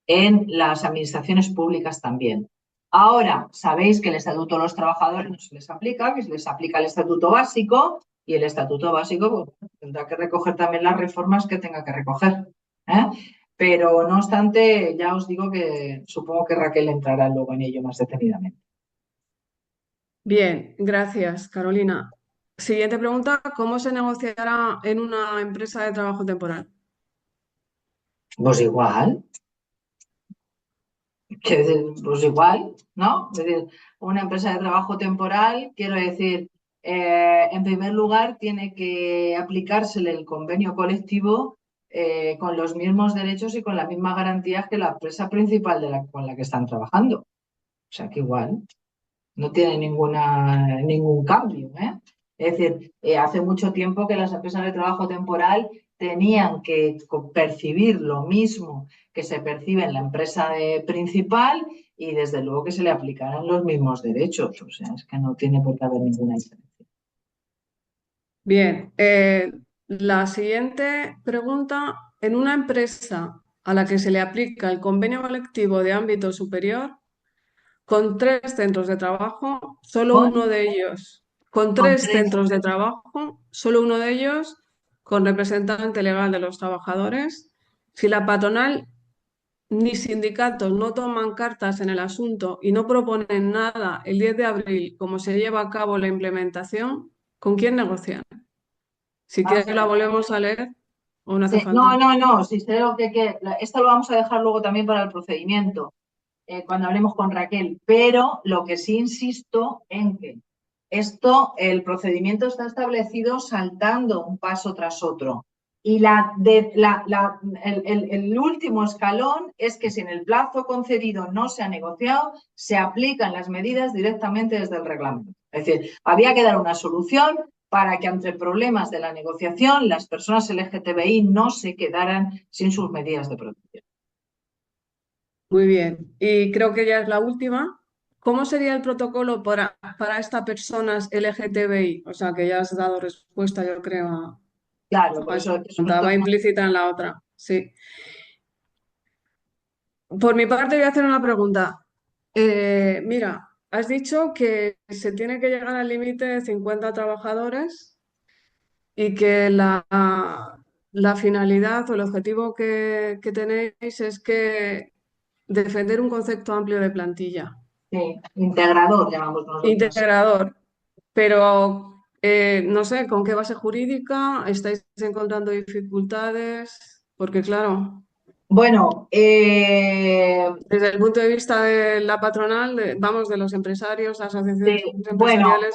en las administraciones públicas también. Ahora, sabéis que el Estatuto de los Trabajadores no se les aplica, que se les aplica el Estatuto Básico y el Estatuto Básico pues, tendrá que recoger también las reformas que tenga que recoger. ¿Eh? Pero no obstante, ya os digo que supongo que Raquel entrará luego en ello más detenidamente. Bien, gracias, Carolina. Siguiente pregunta, ¿cómo se negociará en una empresa de trabajo temporal? Pues igual, pues igual, ¿no? Es decir, una empresa de trabajo temporal, quiero decir, en primer lugar, tiene que aplicársele el convenio colectivo con los mismos derechos y con las mismas garantías que la empresa principal con la que están trabajando. O sea que igual, no tiene ningún cambio, ¿eh? Es decir, hace mucho tiempo que las empresas de trabajo temporal tenían que percibir lo mismo que se percibe en la empresa principal y desde luego que se le aplicaran los mismos derechos. O sea, es que no tiene por qué haber ninguna diferencia. Bien, la siguiente pregunta, en una empresa a la que se le aplica el convenio colectivo de ámbito superior, con tres centros de trabajo, solo Con, uno de ellos, con con tres tres. centros de trabajo, solo uno de ellos con representante legal de los trabajadores, si la patronal ni sindicatos no toman cartas en el asunto y no proponen nada el 10 de abril, como se lleva a cabo la implementación, ¿con quién negocian? Si Vamos quieres a la ver. volvemos a leer o no hace Sí, no, falta. no, no, si sé lo que, esto lo vamos a dejar luego también para el procedimiento, cuando hablemos con Raquel, pero lo que sí insisto en que el procedimiento está establecido saltando un paso tras otro. Y el último escalón es que si en el plazo concedido no se ha negociado, se aplican las medidas directamente desde el reglamento. Es decir, había que dar una solución para que ante problemas de la negociación las personas LGTBI no se quedaran sin sus medidas de protección. Muy bien. Y creo que ya es la última. ¿Cómo sería el protocolo para estas personas LGTBI? O sea, que ya has dado respuesta, yo creo, Claro, por a esta eso es un pregunta. Va entorno. implícita en la otra. Sí. Por mi parte, voy a hacer una pregunta. Mira, has dicho que se tiene que llegar al límite de 50 trabajadores y que la finalidad o el objetivo que tenéis es que defender un concepto amplio de plantilla. Sí, integrador, llamamos nosotros. Integrador, pero no sé, ¿con qué base jurídica estáis encontrando dificultades? Porque claro, Bueno, desde el punto de vista de la patronal, vamos, de los empresarios, asociaciones bueno, empresariales,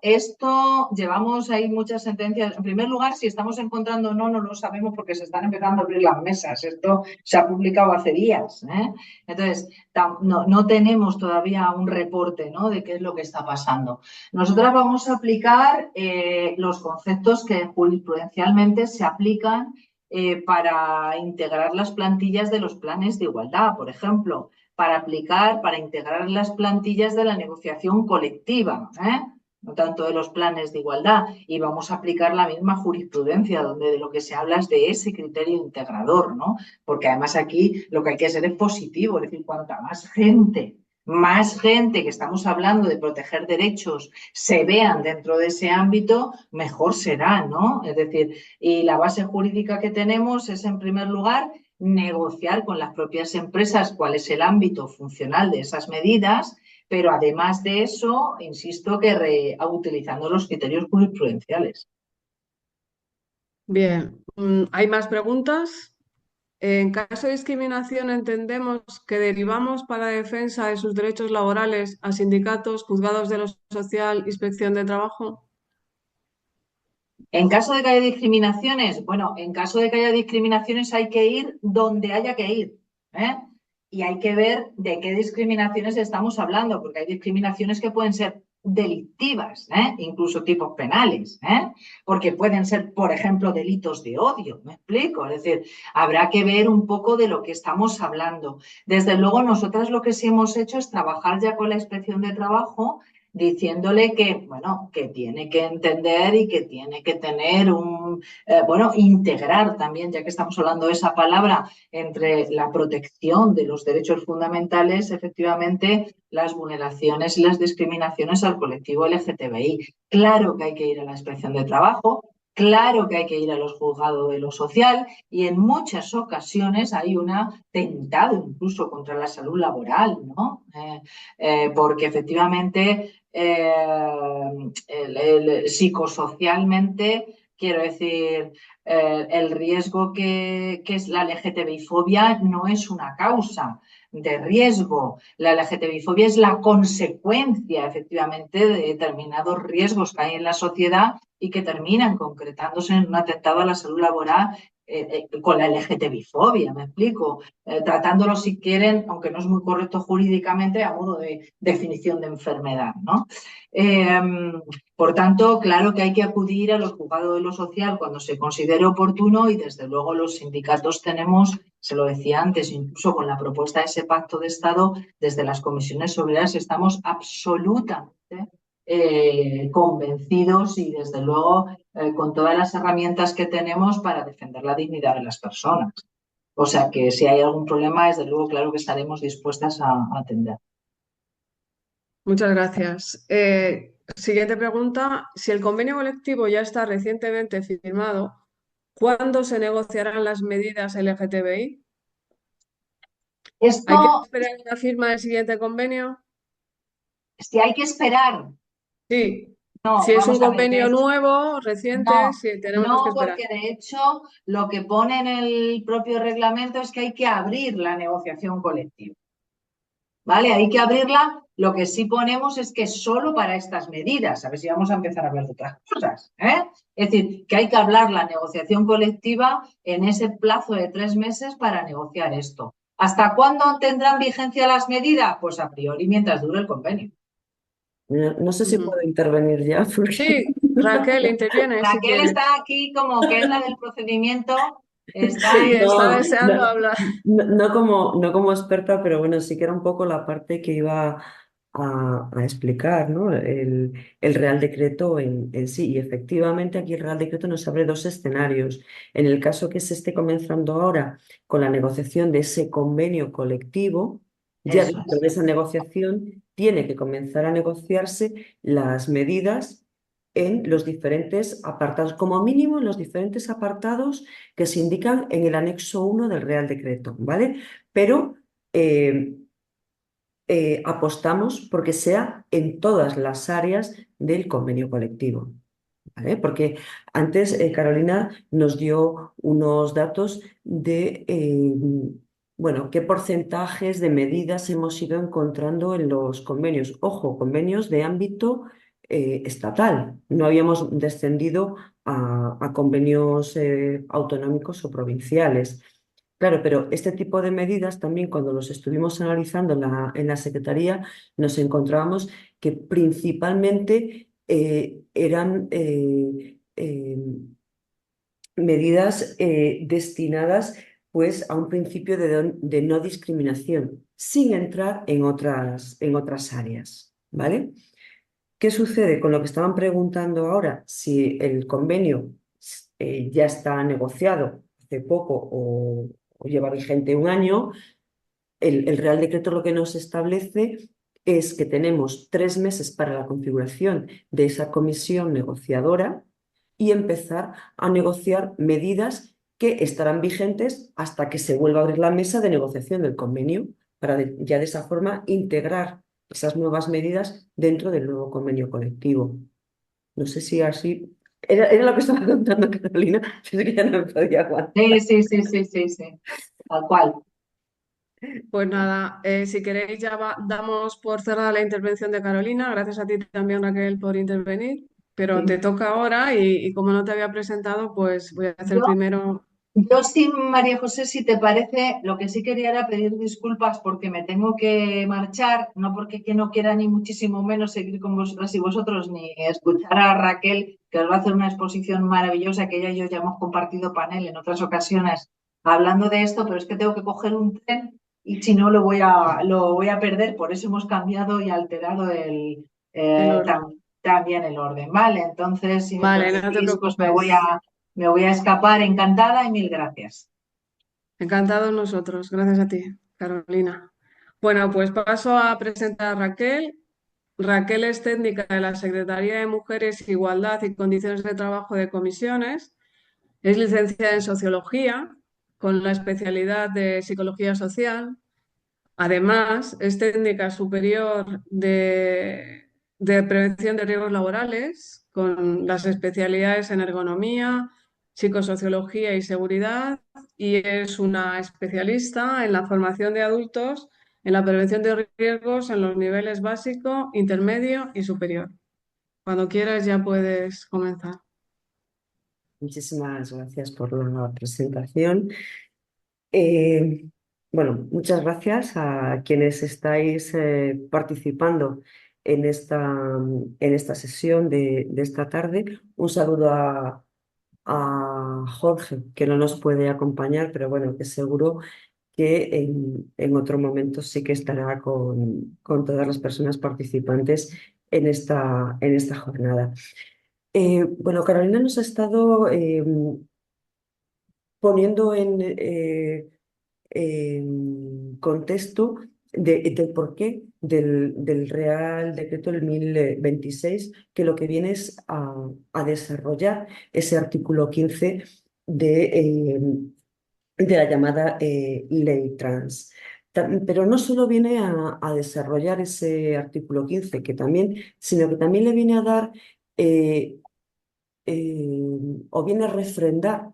esto llevamos ahí muchas sentencias. En primer lugar, si estamos encontrando o no, no lo sabemos porque se están empezando a abrir las mesas. Esto se ha publicado hace días, ¿eh? Entonces, no tenemos todavía un reporte, ¿no?, de qué es lo que está pasando. Nosotras vamos a aplicar los conceptos que jurisprudencialmente se aplican para integrar las plantillas de los planes de igualdad, por ejemplo para integrar las plantillas de la negociación colectiva, no tanto de los planes de igualdad. Y vamos a aplicar la misma jurisprudencia, donde de lo que se habla es de ese criterio integrador, ¿no? Porque además aquí lo que hay que hacer es positivo, es decir, cuanta más gente que estamos hablando de proteger derechos se vean dentro de ese ámbito, mejor será, ¿no? Es decir, y la base jurídica que tenemos es, en primer lugar, negociar con las propias empresas cuál es el ámbito funcional de esas medidas, pero además de eso, insisto que utilizando los criterios jurisprudenciales. bien. ¿Hay más preguntas? En caso de discriminación, entendemos que derivamos para la defensa de sus derechos laborales a sindicatos, juzgados de lo social, inspección de trabajo. En caso de que haya discriminaciones, bueno, en caso de que haya discriminaciones hay que ir donde haya que ir, ¿eh? Y hay que ver de qué discriminaciones estamos hablando, porque hay discriminaciones que pueden ser delictivas, incluso tipos penales, porque pueden ser, por ejemplo, delitos de odio, ¿me explico? Es decir, habrá que ver un poco de lo que estamos hablando. Desde luego, nosotras lo que sí hemos hecho es trabajar ya con la inspección de trabajo diciéndole que, bueno, que tiene que entender y que tiene que tener integrar también, ya que estamos hablando de esa palabra, entre la protección de los derechos fundamentales, efectivamente, las vulneraciones y las discriminaciones al colectivo LGTBI. Claro que hay que ir a la inspección de trabajo, claro que hay que ir a los juzgados de lo social y en muchas ocasiones hay un atentado incluso contra la salud laboral, ¿no? Porque efectivamente psicosocialmente, quiero decir, el riesgo que es la LGTBI-fobia no es una causa de riesgo. La LGTBI-fobia es la consecuencia, efectivamente, de determinados riesgos que hay en la sociedad y que terminan concretándose en un atentado a la salud laboral con la LGTBI-fobia, me explico, tratándolo si quieren, aunque no es muy correcto jurídicamente, a modo de definición de enfermedad, ¿no? Eh, por tanto, claro que hay que acudir a los juzgados de lo social cuando se considere oportuno y desde luego los sindicatos tenemos, se lo decía antes, incluso con la propuesta de ese pacto de Estado, desde las comisiones obreras estamos absolutamente convencidos y desde luego con todas las herramientas que tenemos para defender la dignidad de las personas. O sea que si hay algún problema, desde luego, claro que estaremos dispuestas a atender. Muchas gracias. Siguiente pregunta. Si el convenio colectivo ya está recientemente firmado, ¿cuándo se negociarán las medidas LGTBI? ¿Hay que Esto, esperar la firma del siguiente convenio? si hay que esperar, Sí. no, Si es un vamos a ver, de convenio hecho, nuevo, reciente, no, sí, tenemos que no, esperar. porque de hecho lo que pone en el propio reglamento es que hay que abrir la negociación colectiva. ¿Vale? Hay que abrirla Lo que sí ponemos es que solo para estas medidas, a ver si vamos a empezar a hablar de otras cosas, ¿eh? Es decir, que hay que hablar la negociación colectiva en ese plazo de 3 meses para negociar esto. ¿Hasta cuándo tendrán vigencia las medidas? Pues a priori mientras dure el convenio. No sé si Ujú. puedo intervenir ya, porque Sí, Raquel, interviene si Raquel quieres. está aquí como que es la del procedimiento, está Sí, está no, deseando no, hablar. no como experta, pero bueno, sí que era un poco la parte que iba a explicar, ¿no? El Real Decreto en sí. Y efectivamente aquí el Real Decreto nos abre dos escenarios. En el caso que se esté comenzando ahora con la negociación de ese convenio colectivo, ya eso dentro es. de esa negociación tiene que comenzar a negociarse las medidas en los diferentes apartados, como mínimo en los diferentes apartados que se indican en el anexo 1 del Real Decreto, ¿vale? Pero eh, apostamos porque sea en todas las áreas del convenio colectivo, ¿vale? Porque antes Carolina nos dio unos datos de, bueno, qué porcentajes de medidas hemos ido encontrando en los convenios. Ojo, convenios de ámbito estatal. No habíamos descendido a convenios autonómicos o provinciales. Claro, pero este tipo de medidas también cuando los estuvimos analizando en la Secretaría nos encontrábamos que principalmente eran medidas destinadas pues a un principio de no discriminación, sin entrar en otras áreas, ¿vale? ¿Qué sucede con lo que estaban preguntando ahora? Si el convenio ya está negociado hace poco o lleva vigente un año, el Real Decreto lo que nos establece es que tenemos 3 meses para la configuración de esa comisión negociadora y empezar a negociar medidas que estarán vigentes hasta que se vuelva a abrir la mesa de negociación del convenio, para ya de esa forma integrar esas nuevas medidas dentro del nuevo convenio colectivo. No sé si así... Era lo que estaba contando Carolina, pero es que ya no me podía aguantar. Sí, sí, sí, sí, sí, sí, tal cual. Pues nada, si queréis ya damos por cerrada la intervención de Carolina. Gracias a ti también, Raquel, por intervenir. Pero te Sí. toca ahora y como no te había presentado, pues voy a hacer Yo primero. Yo sí, María José, si te parece, lo que sí quería era pedir disculpas porque me tengo que marchar, no porque que no quiera ni muchísimo menos seguir con vosotras y vosotros, ni escuchar a Raquel, que os va a hacer una exposición maravillosa, que ella y yo ya hemos compartido panel en otras ocasiones hablando de esto, pero es que tengo que coger un tren y si no lo voy a perder, por eso hemos cambiado y alterado El eh, orden. tam- también el orden, ¿vale? Entonces, si me Vale, no te permitís, pues me voy preocupes. me voy a escapar encantada y mil gracias. Encantados nosotros. Gracias a ti, Carolina. Bueno, pues paso a presentar a Raquel. Raquel es técnica de la Secretaría de Mujeres, Igualdad y Condiciones de Trabajo de Comisiones. Es licenciada en Sociología con la especialidad de Psicología Social. Además, es técnica superior de prevención de riesgos laborales con las especialidades en ergonomía, psicosociología y seguridad y es una especialista en la formación de adultos en la prevención de riesgos en los niveles básico, intermedio y superior. Cuando quieras ya puedes comenzar. Muchísimas gracias por la presentación. Eh, bueno, muchas gracias a quienes estáis participando en esta sesión de esta tarde. Un saludo a Jorge, que no nos puede acompañar, pero bueno, que seguro que en otro momento sí que estará con todas las personas participantes en esta jornada. Bueno, Carolina nos ha estado poniendo en contexto del porqué del Real Decreto del 1026, que lo que viene es a desarrollar ese artículo 15 de la llamada ley trans. Pero no solo viene a desarrollar ese artículo 15, sino que también le viene a dar eh, o viene a refrendar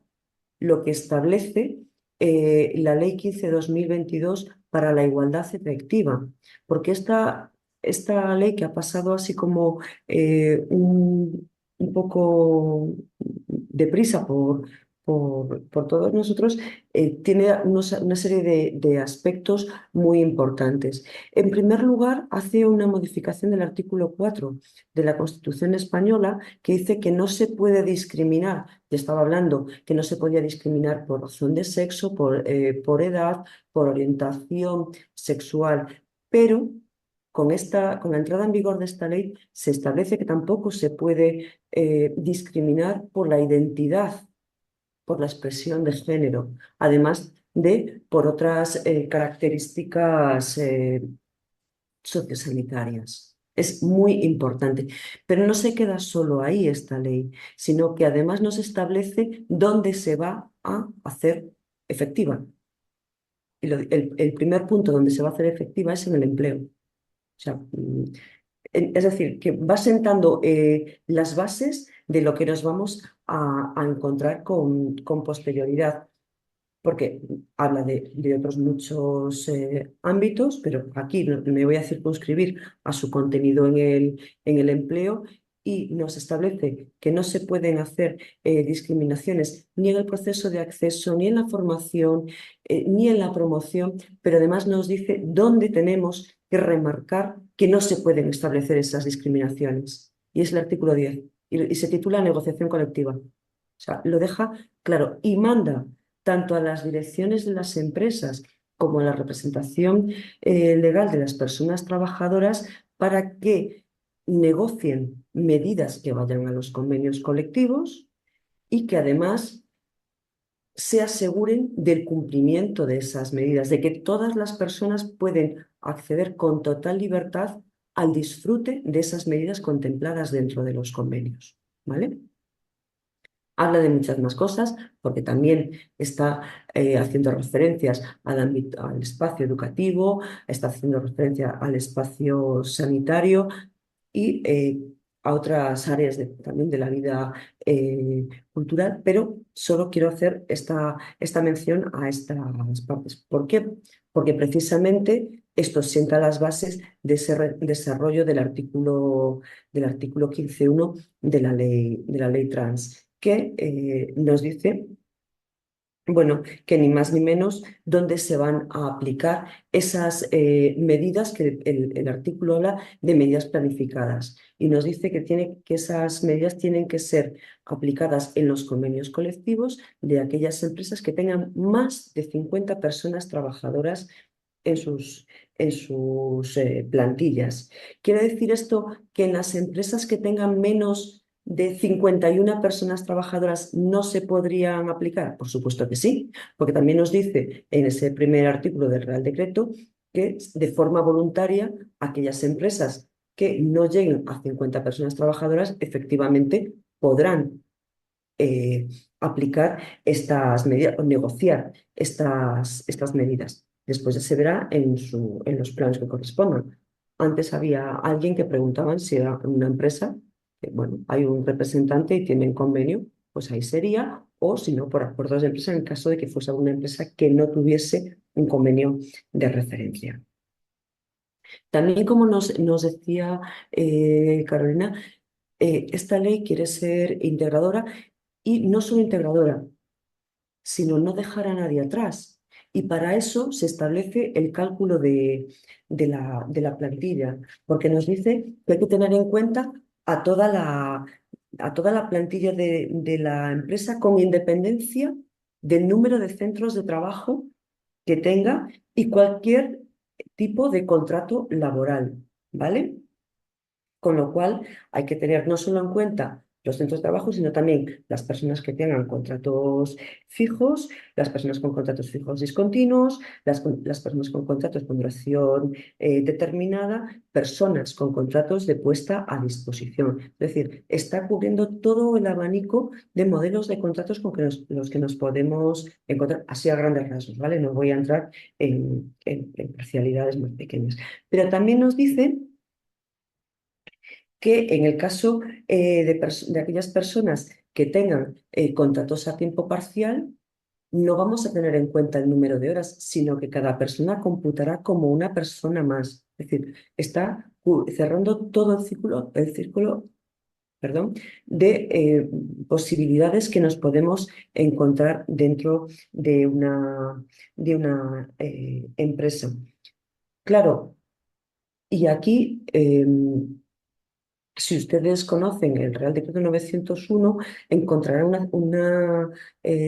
lo que establece la Ley 15/2022 para la igualdad efectiva, porque esta esta ley que ha pasado así como un poco deprisa por todos nosotros, tiene una serie de aspectos muy importantes. En primer lugar, hace una modificación del artículo 4 de la Constitución española que dice que no se puede discriminar, ya estaba hablando, que no se podía discriminar por razón de sexo, por edad, por orientación sexual, pero con la entrada en vigor de esta ley se establece que tampoco se puede discriminar por la identidad, por la expresión de género, además de por otras características sociosanitarias. Es muy importante, pero no se queda solo ahí esta ley, sino que además nos establece dónde se va a hacer efectiva. Y el primer punto donde se va a hacer efectiva es en el empleo. O sea, es decir, que va sentando las bases de lo que nos vamos a encontrar con posterioridad, porque habla de otros muchos ámbitos, pero aquí me voy a circunscribir a su contenido en el empleo y nos establece que no se pueden hacer discriminaciones ni en el proceso de acceso, ni en la formación, ni en la promoción, pero además nos dice dónde tenemos que remarcar que no se pueden establecer esas discriminaciones. Y es el artículo 10 y se titula Negociación colectiva. O sea, lo deja claro y manda tanto a las direcciones de las empresas como a la representación legal de las personas trabajadoras para que negocien medidas que vayan a los convenios colectivos y que además se aseguren del cumplimiento de esas medidas, de que todas las personas pueden acceder con total libertad al disfrute de esas medidas contempladas dentro de los convenios. ¿Vale? Habla de muchas más cosas, porque también está haciendo referencias al ámbito, al espacio educativo, está haciendo referencia al espacio sanitario y a otras áreas también de la vida cultural, pero solo quiero hacer esta mención a estas partes. ¿Por qué? Porque precisamente esto sienta las bases de ese desarrollo del artículo 15.1 de la ley trans que nos dice, bueno, que ni más ni menos dónde se van a aplicar esas medidas que el artículo habla de medidas planificadas y nos dice que esas medidas tienen que ser aplicadas en los convenios colectivos de aquellas empresas que tengan más de 50 personas trabajadoras en sus plantillas. ¿Quiere decir esto que en las empresas que tengan menos de 51 personas trabajadoras no se podrían aplicar? Por supuesto que sí, porque también nos dice en ese primer artículo del Real Decreto que de forma voluntaria aquellas empresas que no lleguen a 50 personas trabajadoras efectivamente podrán aplicar estas medidas o negociar estas medidas. Después ya se verá en los planes que correspondan. Antes había alguien que preguntaban si era una empresa, que, bueno, hay un representante y tienen convenio, pues ahí sería, o si no, por acuerdos de empresa en el caso de que fuese una empresa que no tuviese un convenio de referencia. También, como nos decía Carolina, esta ley quiere ser integradora y no solo integradora, sino no dejar a nadie atrás. Y para eso se establece el cálculo de la plantilla, porque nos dice que hay que tener en cuenta a toda la plantilla de la empresa con independencia del número de centros de trabajo que tenga y cualquier tipo de contrato laboral, ¿vale? Con lo cual hay que tener no solo en cuenta los centros de trabajo, sino también las personas que tengan contratos fijos, las personas con contratos fijos discontinuos, las personas con contratos con duración determinada, personas con contratos de puesta a disposición. Es decir, está cubriendo todo el abanico de modelos de contratos con los que nos podemos encontrar, así a grandes rasgos, ¿vale? No voy a entrar en parcialidades más pequeñas. Pero también nos dice que en el caso de aquellas personas que tengan contratos a tiempo parcial, no vamos a tener en cuenta el número de horas, sino que cada persona computará como una persona más. Es decir, está cerrando todo el círculo, perdón, de posibilidades que nos podemos encontrar dentro de una empresa. Claro, y aquí, si ustedes conocen el Real Decreto 901, encontrarán una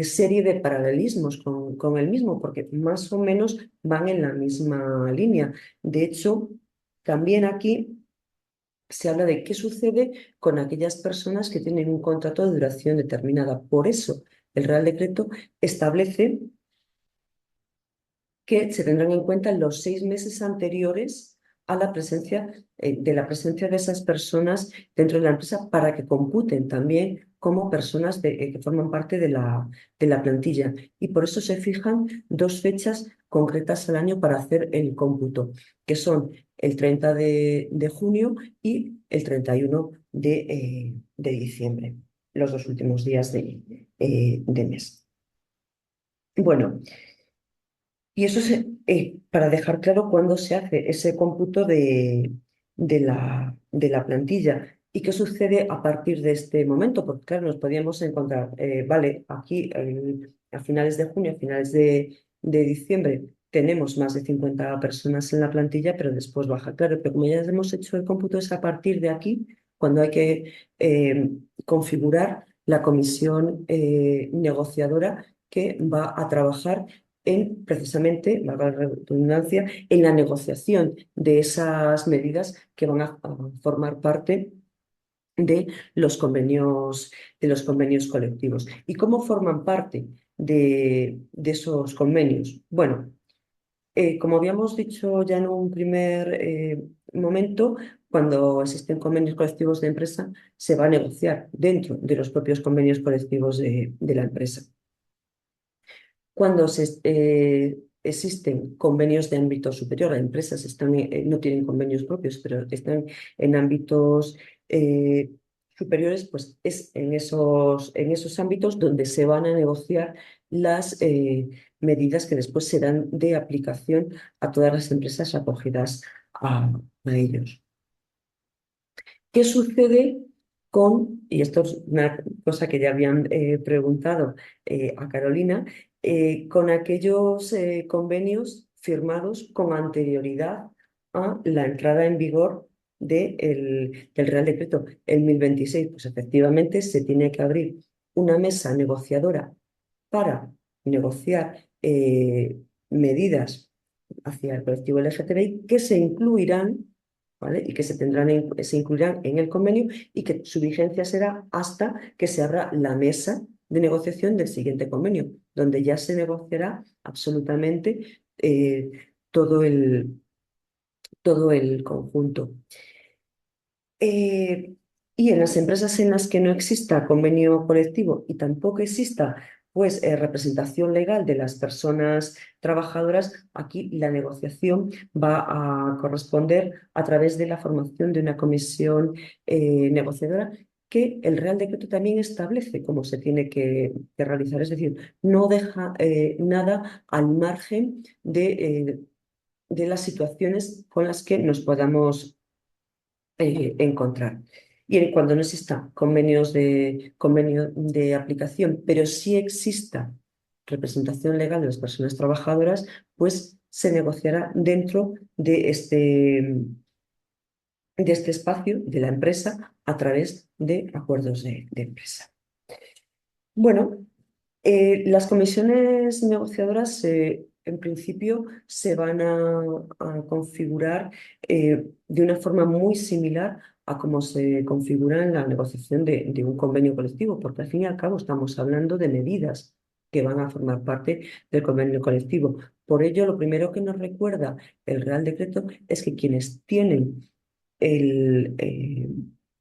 serie de paralelismos con el mismo, porque más o menos van en la misma línea. De hecho, también aquí se habla de qué sucede con aquellas personas que tienen un contrato de duración determinada. Por eso, el Real Decreto establece que se tendrán en cuenta los 6 meses anteriores a la presencia de esas personas dentro de la empresa para que computen también como personas que forman parte de la plantilla. Y por eso se fijan 2 fechas concretas al año para hacer el cómputo, que son el 30 de junio y el 31 de diciembre, los 2 últimos días de mes. Bueno, y eso es para dejar claro cuándo se hace ese cómputo de la plantilla. ¿Y qué sucede a partir de este momento? Porque claro, nos podíamos encontrar, vale, aquí a finales de junio, a finales de diciembre, tenemos más de 50 personas en la plantilla, pero después baja. Claro, pero como ya hemos hecho el cómputo, es a partir de aquí cuando hay que configurar la comisión negociadora que va a trabajar precisamente, valga la redundancia, en la negociación de esas medidas que van a formar parte de los convenios colectivos. ¿Y cómo forman parte de esos convenios? Bueno, como habíamos dicho ya en un primer momento, cuando existen convenios colectivos de empresa, se va a negociar dentro de los propios convenios colectivos de la empresa. Cuando existen convenios de ámbito superior, las empresas no tienen convenios propios, pero están en ámbitos superiores, pues es en esos ámbitos donde se van a negociar las medidas que después serán de aplicación a todas las empresas acogidas a ellos. ¿Qué sucede y esto es una cosa que ya habían preguntado a Carolina, con aquellos convenios firmados con anterioridad a la entrada en vigor del Real Decreto, el 1026? Pues efectivamente se tiene que abrir una mesa negociadora para negociar medidas hacia el colectivo LGTBI que se incluirán, ¿vale? Y que se incluirán en el convenio y que su vigencia será hasta que se abra la mesa de negociación del siguiente convenio, donde ya se negociará absolutamente todo el conjunto. Y en las empresas en las que no exista convenio colectivo y tampoco exista pues, representación legal de las personas trabajadoras, aquí la negociación va a corresponder a través de la formación de una comisión negociadora que el Real Decreto también establece cómo se tiene que realizar. Es decir, no deja nada al margen de las situaciones con las que nos podamos encontrar. Y cuando no exista convenio de aplicación, pero sí exista representación legal de las personas trabajadoras, pues se negociará dentro de este espacio de la empresa a través de acuerdos de empresa. Bueno, las comisiones negociadoras en principio se van a configurar de una forma muy similar a cómo se configura en la negociación de un convenio colectivo, porque al fin y al cabo estamos hablando de medidas que van a formar parte del convenio colectivo. Por ello, lo primero que nos recuerda el Real Decreto es que quienes tienen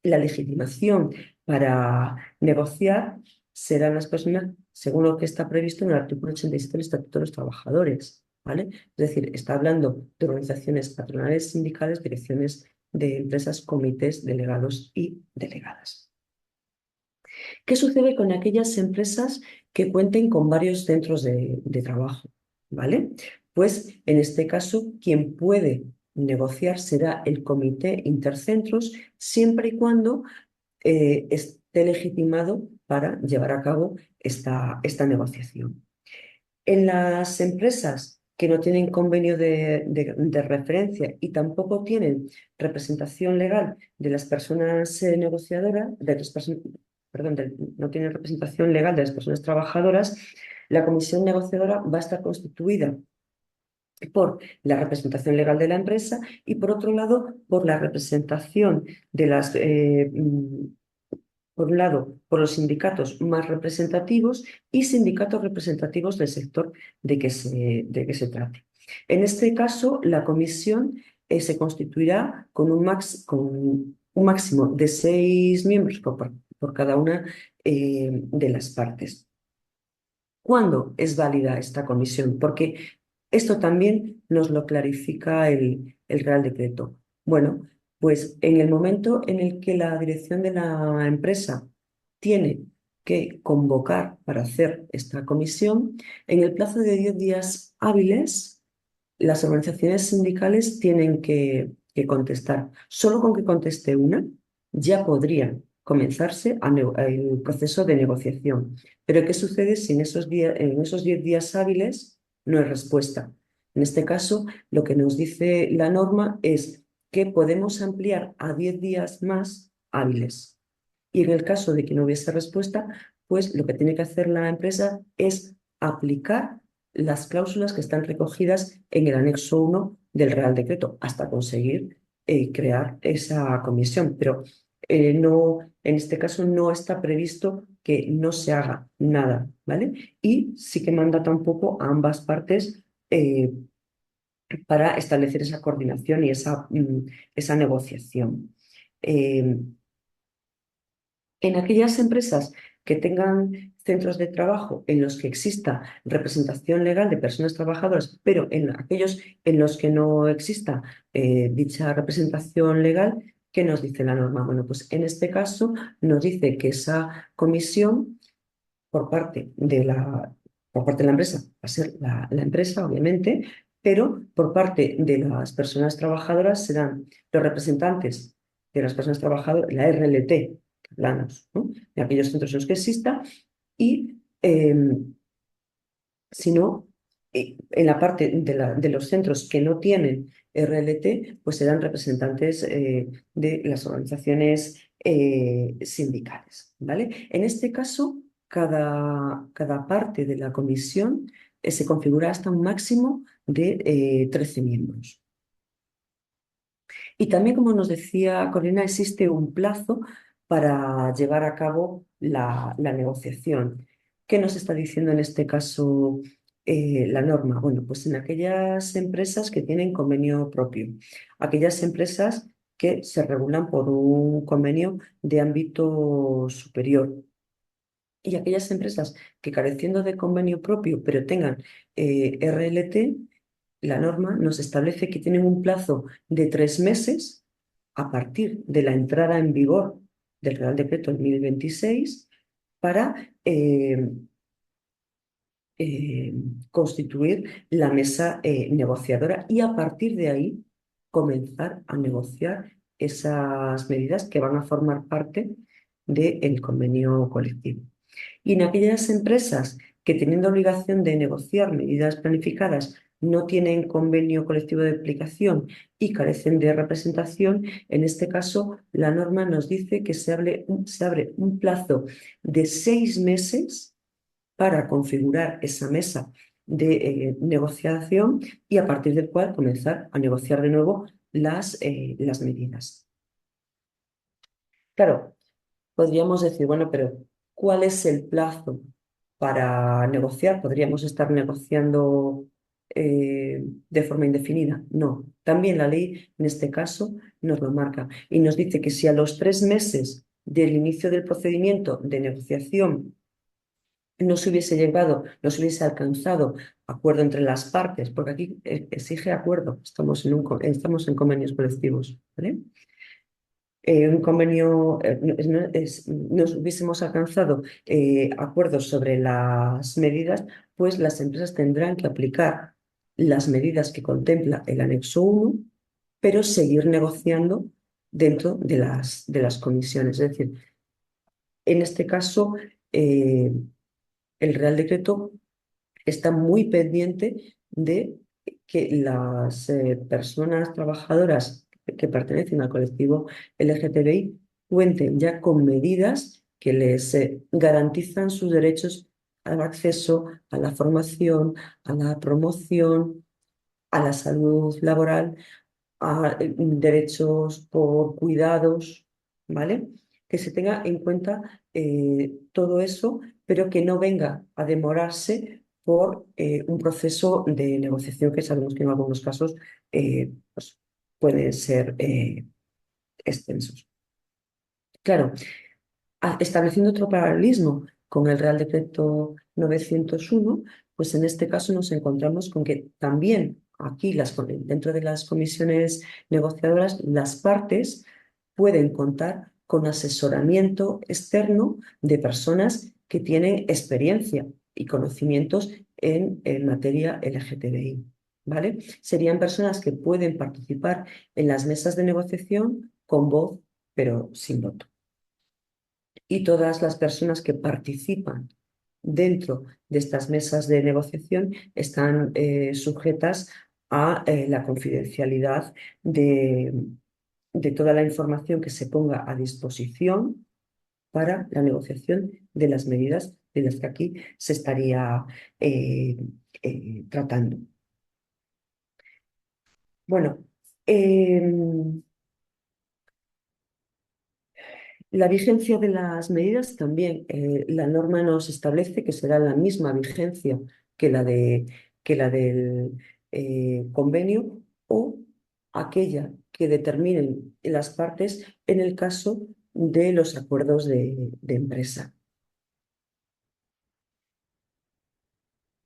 la legitimación para negociar serán las personas según lo que está previsto en el artículo 87 del Estatuto de los Trabajadores, ¿vale? Es decir, está hablando de organizaciones patronales, sindicales, direcciones de empresas, comités, delegados y delegadas. ¿Qué sucede con aquellas empresas que cuenten con varios centros de trabajo, ¿vale? Pues en este caso, quien puede negociar será el comité intercentros, siempre y cuando esté legitimado para llevar a cabo esta negociación. En las empresas que no tienen convenio de referencia y tampoco tienen representación legal de las personas negociadoras, perdón, no tienen representación legal de las personas trabajadoras, la comisión negociadora va a estar constituida por la representación legal de la empresa y, por otro lado, por la representación de las por un lado, por los sindicatos más representativos y sindicatos representativos del sector de que se trate. En este caso, la comisión se constituirá con un máximo de 6 miembros por cada una de las partes. ¿Cuándo es válida esta comisión? Porque esto también nos lo clarifica el Real Decreto. Bueno, pues en el momento en el que la dirección de la empresa tiene que convocar para hacer esta comisión, en el plazo de 10 días hábiles, las organizaciones sindicales tienen que contestar. Solo con que conteste una, ya podría comenzarse el proceso de negociación. Pero ¿qué sucede si en esos 10 días hábiles no hay respuesta? En este caso, lo que nos dice la norma es que podemos ampliar a 10 días más hábiles. Y en el caso de que no hubiese respuesta, pues lo que tiene que hacer la empresa es aplicar las cláusulas que están recogidas en el anexo 1 del Real Decreto hasta conseguir crear esa comisión. Pero no, en este caso no está previsto que no se haga nada, ¿vale? Y sí que manda tampoco a ambas partes para establecer esa coordinación y esa negociación. En aquellas empresas que tengan centros de trabajo en los que exista representación legal de personas trabajadoras, pero en aquellos en los que no exista dicha representación legal, ¿qué nos dice la norma? Bueno, pues en este caso nos dice que esa comisión por parte de la empresa, va a ser la empresa, obviamente, pero por parte de las personas trabajadoras serán los representantes de las personas trabajadoras, la RLT, planos, ¿no? De aquellos centros en los que exista, y si no, en la parte de los centros que no tienen RLT, pues serán representantes de las organizaciones sindicales, ¿vale? En este caso, cada parte de la comisión se configura hasta un máximo de 13 miembros. Y también, como nos decía Corina, existe un plazo para llevar a cabo la negociación. ¿Qué nos está diciendo en este caso la norma? Bueno, pues en aquellas empresas que tienen convenio propio, aquellas empresas que se regulan por un convenio de ámbito superior y aquellas empresas que, careciendo de convenio propio pero tengan RLT, la norma nos establece que tienen un plazo de 3 meses a partir de la entrada en vigor del Real Decreto 2026 para constituir la mesa negociadora y a partir de ahí comenzar a negociar esas medidas que van a formar parte del convenio colectivo. Y en aquellas empresas que, teniendo obligación de negociar medidas planificadas, no tienen convenio colectivo de aplicación y carecen de representación, en este caso la norma nos dice que se abre un plazo de 6 meses para configurar esa mesa de negociación y a partir del cual comenzar a negociar de nuevo las medidas. Claro, podríamos decir, bueno, pero ¿cuál es el plazo para negociar? ¿Podríamos estar negociando de forma indefinida? No. También la ley, en este caso, nos lo marca y nos dice que si a los 3 meses del inicio del procedimiento de negociación no se hubiese alcanzado acuerdo entre las partes, porque aquí exige acuerdo, estamos en convenios colectivos, ¿vale? un convenio, nos hubiésemos alcanzado acuerdos sobre las medidas, pues las empresas tendrán que aplicar las medidas que contempla el anexo 1, pero seguir negociando dentro de las comisiones. Es decir, en este caso, el Real Decreto está muy pendiente de que las personas trabajadoras que pertenecen al colectivo LGTBI cuenten ya con medidas que les garantizan sus derechos al acceso a la formación, a la promoción, a la salud laboral, a derechos por cuidados, ¿vale? Que se tenga en cuenta todo eso, pero que no venga a demorarse por un proceso de negociación que sabemos que en algunos casos pues, pueden ser extensos. Claro, estableciendo otro paralelismo con el Real Decreto 901, pues en este caso nos encontramos con que también aquí dentro de las comisiones negociadoras las partes pueden contar con asesoramiento externo de personas que tienen experiencia y conocimientos en materia LGTBI, ¿vale? Serían personas que pueden participar en las mesas de negociación con voz, pero sin voto. Y todas las personas que participan dentro de estas mesas de negociación están sujetas a la confidencialidad de toda la información que se ponga a disposición para la negociación de las medidas de las que aquí se estaría eh, tratando. Bueno, la vigencia de las medidas también, la norma nos establece que será la misma vigencia que que la del convenio o aquella que determinen las partes en el caso de los acuerdos de empresa.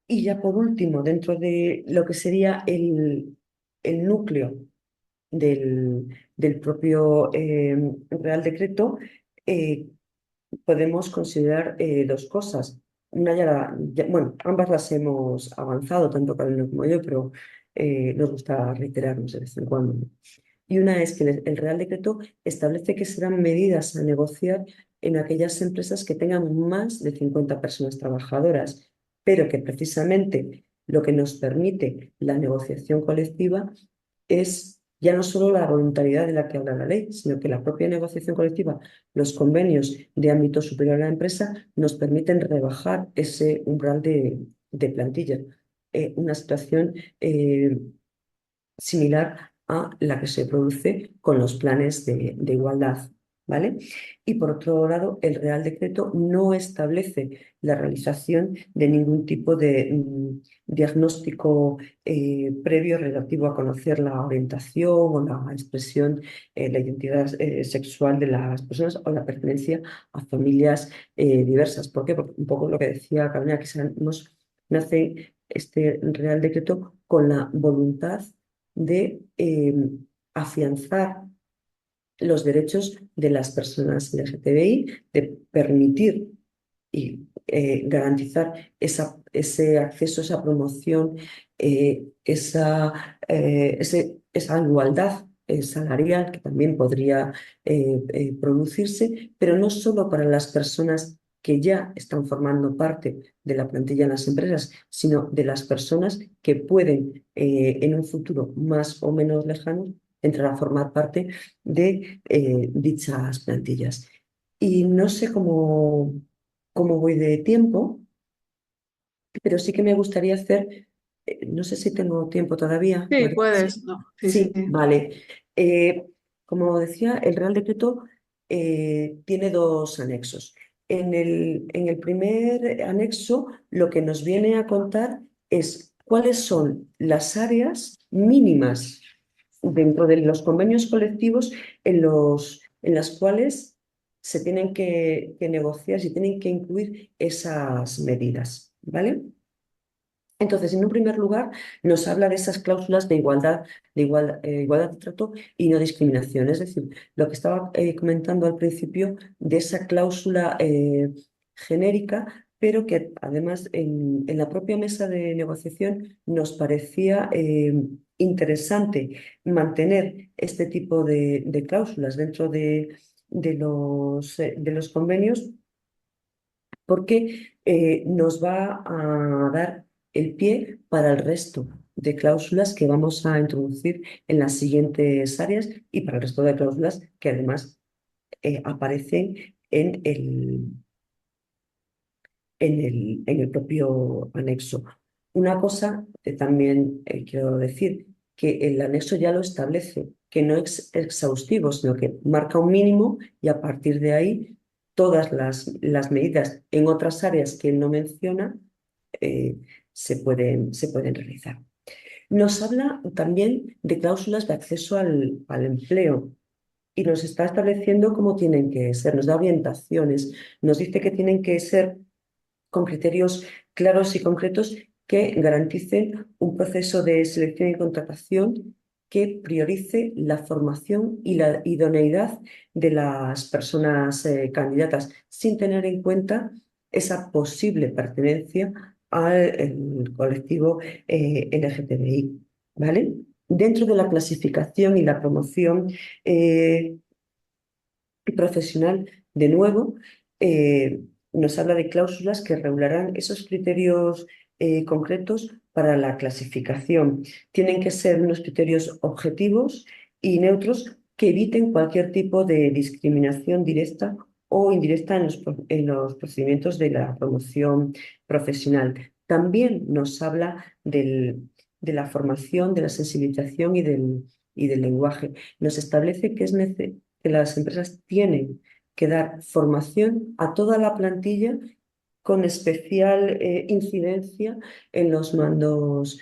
Y ya por último, dentro de lo que sería el núcleo del propio Real Decreto, eh, podemos considerar dos cosas. Una bueno, ambas las hemos avanzado, tanto Carolina como yo, pero nos gusta reiterarnos de vez en cuando, ¿no? Y una es que el Real Decreto establece que serán medidas a negociar en aquellas empresas que tengan más de 50 personas trabajadoras, pero que precisamente lo que nos permite la negociación colectiva es ya no solo la voluntariedad de la que habla la ley, sino que la propia negociación colectiva, los convenios de ámbito superior a la empresa, nos permiten rebajar ese umbral de plantilla. Una situación similar a la que se produce con los planes de igualdad, ¿vale? Y por otro lado, el Real Decreto no establece la realización de ningún tipo de diagnóstico previo relativo a conocer la orientación o la expresión, la identidad sexual de las personas o la pertenencia a familias diversas. ¿Por qué? Porque un poco lo que decía Carolina, que nace este Real Decreto con la voluntad de afianzar los derechos de las personas LGTBI, de permitir y garantizar ese acceso, esa promoción, esa igualdad salarial que también podría producirse, pero no solo para las personas que ya están formando parte de la plantilla en las empresas, sino de las personas que pueden en un futuro más o menos lejano entrar a formar parte de dichas plantillas. Y no sé cómo voy de tiempo, pero sí que me gustaría hacer, no sé si tengo tiempo todavía, Sí, María. puedes, Sí, no, sí, sí. sí, vale. Como decía, el Real Decreto tiene dos anexos. En el primer anexo, lo que nos viene a contar es cuáles son las áreas mínimas dentro de los convenios colectivos en las cuales se tienen que negociar, se tienen que incluir esas medidas, ¿vale? Entonces, en un primer lugar, nos habla de esas cláusulas de igualdad de trato y no discriminación. Es decir, lo que estaba comentando al principio de esa cláusula genérica, pero que además en la propia mesa de negociación nos parecía interesante mantener este tipo de cláusulas dentro de los convenios, porque nos va a dar el pie para el resto de cláusulas que vamos a introducir en las siguientes áreas y para el resto de cláusulas que además aparecen en el propio anexo. Una cosa también quiero decir, que el anexo ya lo establece, que no es exhaustivo, sino que marca un mínimo y a partir de ahí todas las medidas en otras áreas que él no menciona eh, se pueden realizar. Nos habla también de cláusulas de acceso al empleo y nos está estableciendo cómo tienen que ser, nos da orientaciones, nos dice que tienen que ser con criterios claros y concretos que garanticen un proceso de selección y contratación que priorice la formación y la idoneidad de las personas candidatas, sin tener en cuenta esa posible pertenencia al colectivo LGTBI, ¿vale? Dentro de la clasificación y la promoción profesional, de nuevo, nos habla de cláusulas que regularán esos criterios concretos para la clasificación. Tienen que ser unos criterios objetivos y neutros que eviten cualquier tipo de discriminación directa o indirecta en los procedimientos de la promoción profesional. También nos habla de la formación, de la sensibilización y del lenguaje. Nos establece que que las empresas tienen que dar formación a toda la plantilla con especial incidencia en los mandos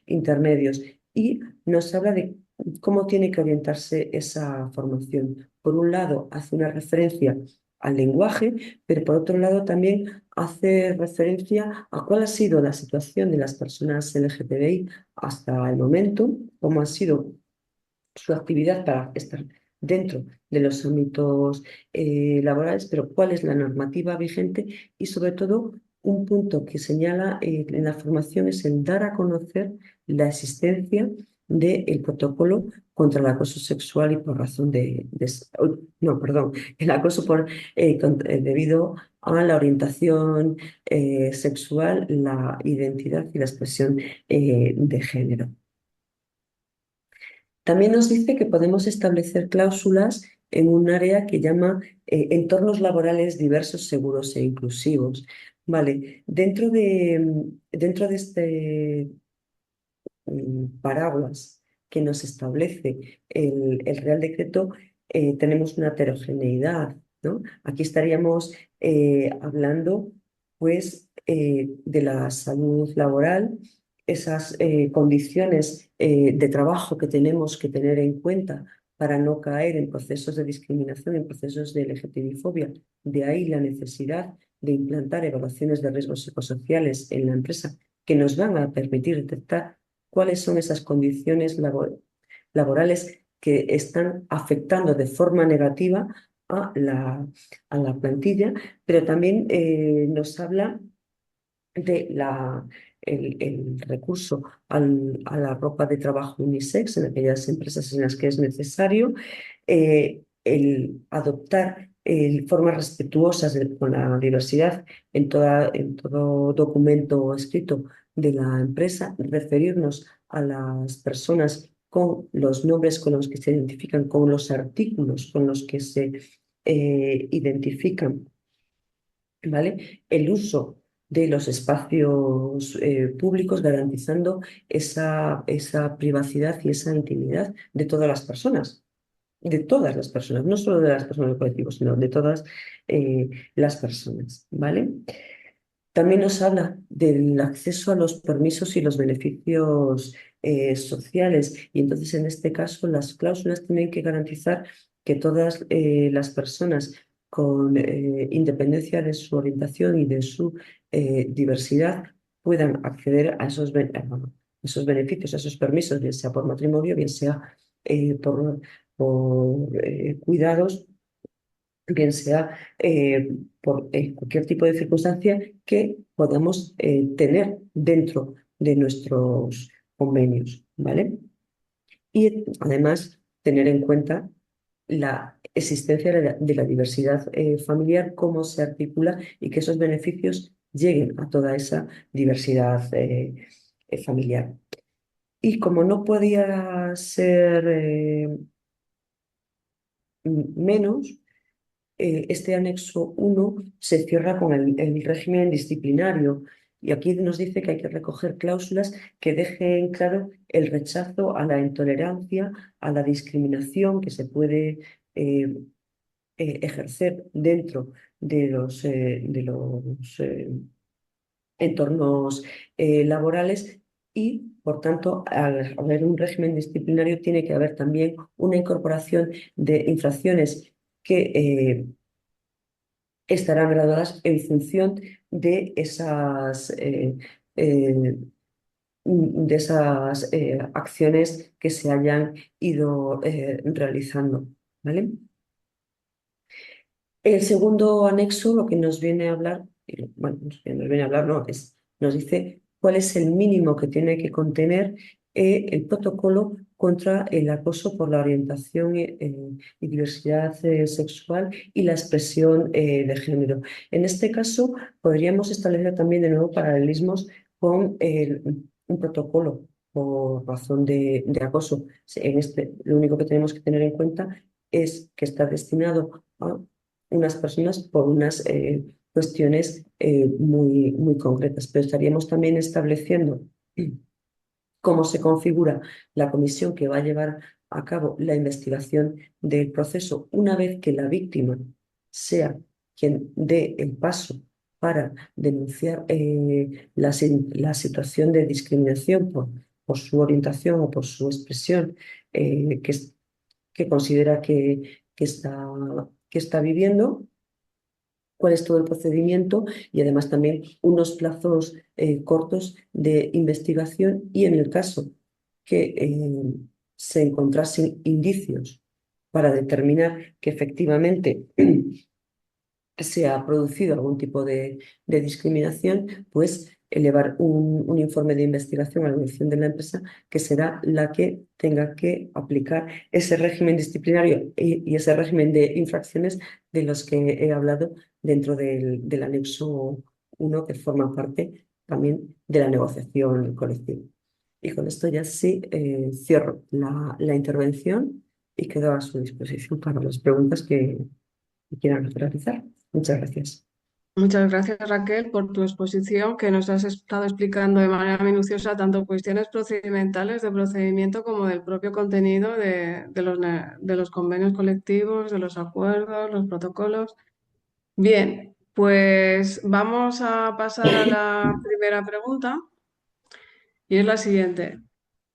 intermedios. Y nos habla de cómo tiene que orientarse esa formación. Por un lado, hace una referencia al lenguaje, pero por otro lado también hace referencia a cuál ha sido la situación de las personas LGTBI hasta el momento, cómo ha sido su actividad para estar dentro de los ámbitos laborales, pero cuál es la normativa vigente y sobre todo un punto que señala en la formación es el dar a conocer la existencia del protocolo contra el acoso sexual y por razón no, perdón, el acoso debido a la orientación sexual, la identidad y la expresión de género. También nos dice que podemos establecer cláusulas en un área que llama entornos laborales diversos, seguros e inclusivos. Vale, dentro de este paraguas que nos establece el Real Decreto, tenemos una heterogeneidad, ¿no? Aquí estaríamos hablando, pues, de la salud laboral, esas condiciones de trabajo que tenemos que tener en cuenta para no caer en procesos de discriminación, en procesos de LGTBI-fobia. De ahí la necesidad de implantar evaluaciones de riesgos psicosociales en la empresa que nos van a permitir detectar cuáles son esas condiciones laborales que están afectando de forma negativa a la plantilla, pero también nos habla de el recurso a la ropa de trabajo unisex en aquellas empresas en las que es necesario, el adoptar formas respetuosas con la diversidad en todo documento escrito de la empresa, referirnos a las personas con los nombres con los que se identifican, con los artículos con los que se identifican, ¿vale? El uso de los espacios públicos, garantizando esa privacidad y esa intimidad de todas las personas, no solo de las personas del colectivo, sino de todas las personas, ¿vale? También nos habla del acceso a los permisos y los beneficios sociales y entonces en este caso las cláusulas tienen que garantizar que todas las personas con independencia de su orientación y de su diversidad puedan acceder a esos beneficios, a esos permisos, bien sea por matrimonio, bien sea por cuidados, bien sea por cualquier tipo de circunstancia que podamos tener dentro de nuestros convenios, ¿vale? Y además tener en cuenta la existencia de la diversidad familiar, cómo se articula y que esos beneficios lleguen a toda esa diversidad familiar. Y como no podía ser menos, este anexo 1 se cierra con el régimen disciplinario y aquí nos dice que hay que recoger cláusulas que dejen claro el rechazo a la intolerancia, a la discriminación que se puede eh, ejercer dentro de los entornos laborales y, por tanto, al haber un régimen disciplinario tiene que haber también una incorporación de infracciones que estarán graduadas en función eh, de esas acciones que se hayan ido realizando, ¿vale? El segundo anexo lo que nos viene a hablar, bueno, nos viene a hablar, no, nos dice cuál es el mínimo que tiene que contener el protocolo contra el acoso por la orientación y diversidad sexual y la expresión de género. En este caso, podríamos establecer también de nuevo paralelismos con un protocolo por razón de acoso. Lo único que tenemos que tener en cuenta es que está destinado a unas personas por unas cuestiones muy concretas, pero estaríamos también estableciendo cómo se configura la comisión que va a llevar a cabo la investigación del proceso una vez que la víctima sea quien dé el paso para denunciar la situación de discriminación por su orientación o por su expresión que considera que está viviendo, cuál es todo el procedimiento y además también unos plazos cortos de investigación y en el caso que se encontrasen indicios para determinar que efectivamente se ha producido algún tipo de discriminación, pues elevar un informe de investigación a la dirección de la empresa que será la que tenga que aplicar ese régimen disciplinario y ese régimen de infracciones de los que he hablado dentro del anexo 1 que forma parte también de la negociación colectiva. Y con esto ya sí cierro la intervención y quedo a su disposición para las preguntas que quieran realizar. Muchas gracias. Muchas gracias, Raquel, por tu exposición, que nos has estado explicando de manera minuciosa tanto cuestiones procedimentales de procedimiento como del propio contenido de los convenios colectivos, de los acuerdos, los protocolos. Bien, pues vamos a pasar a la primera pregunta y es la siguiente.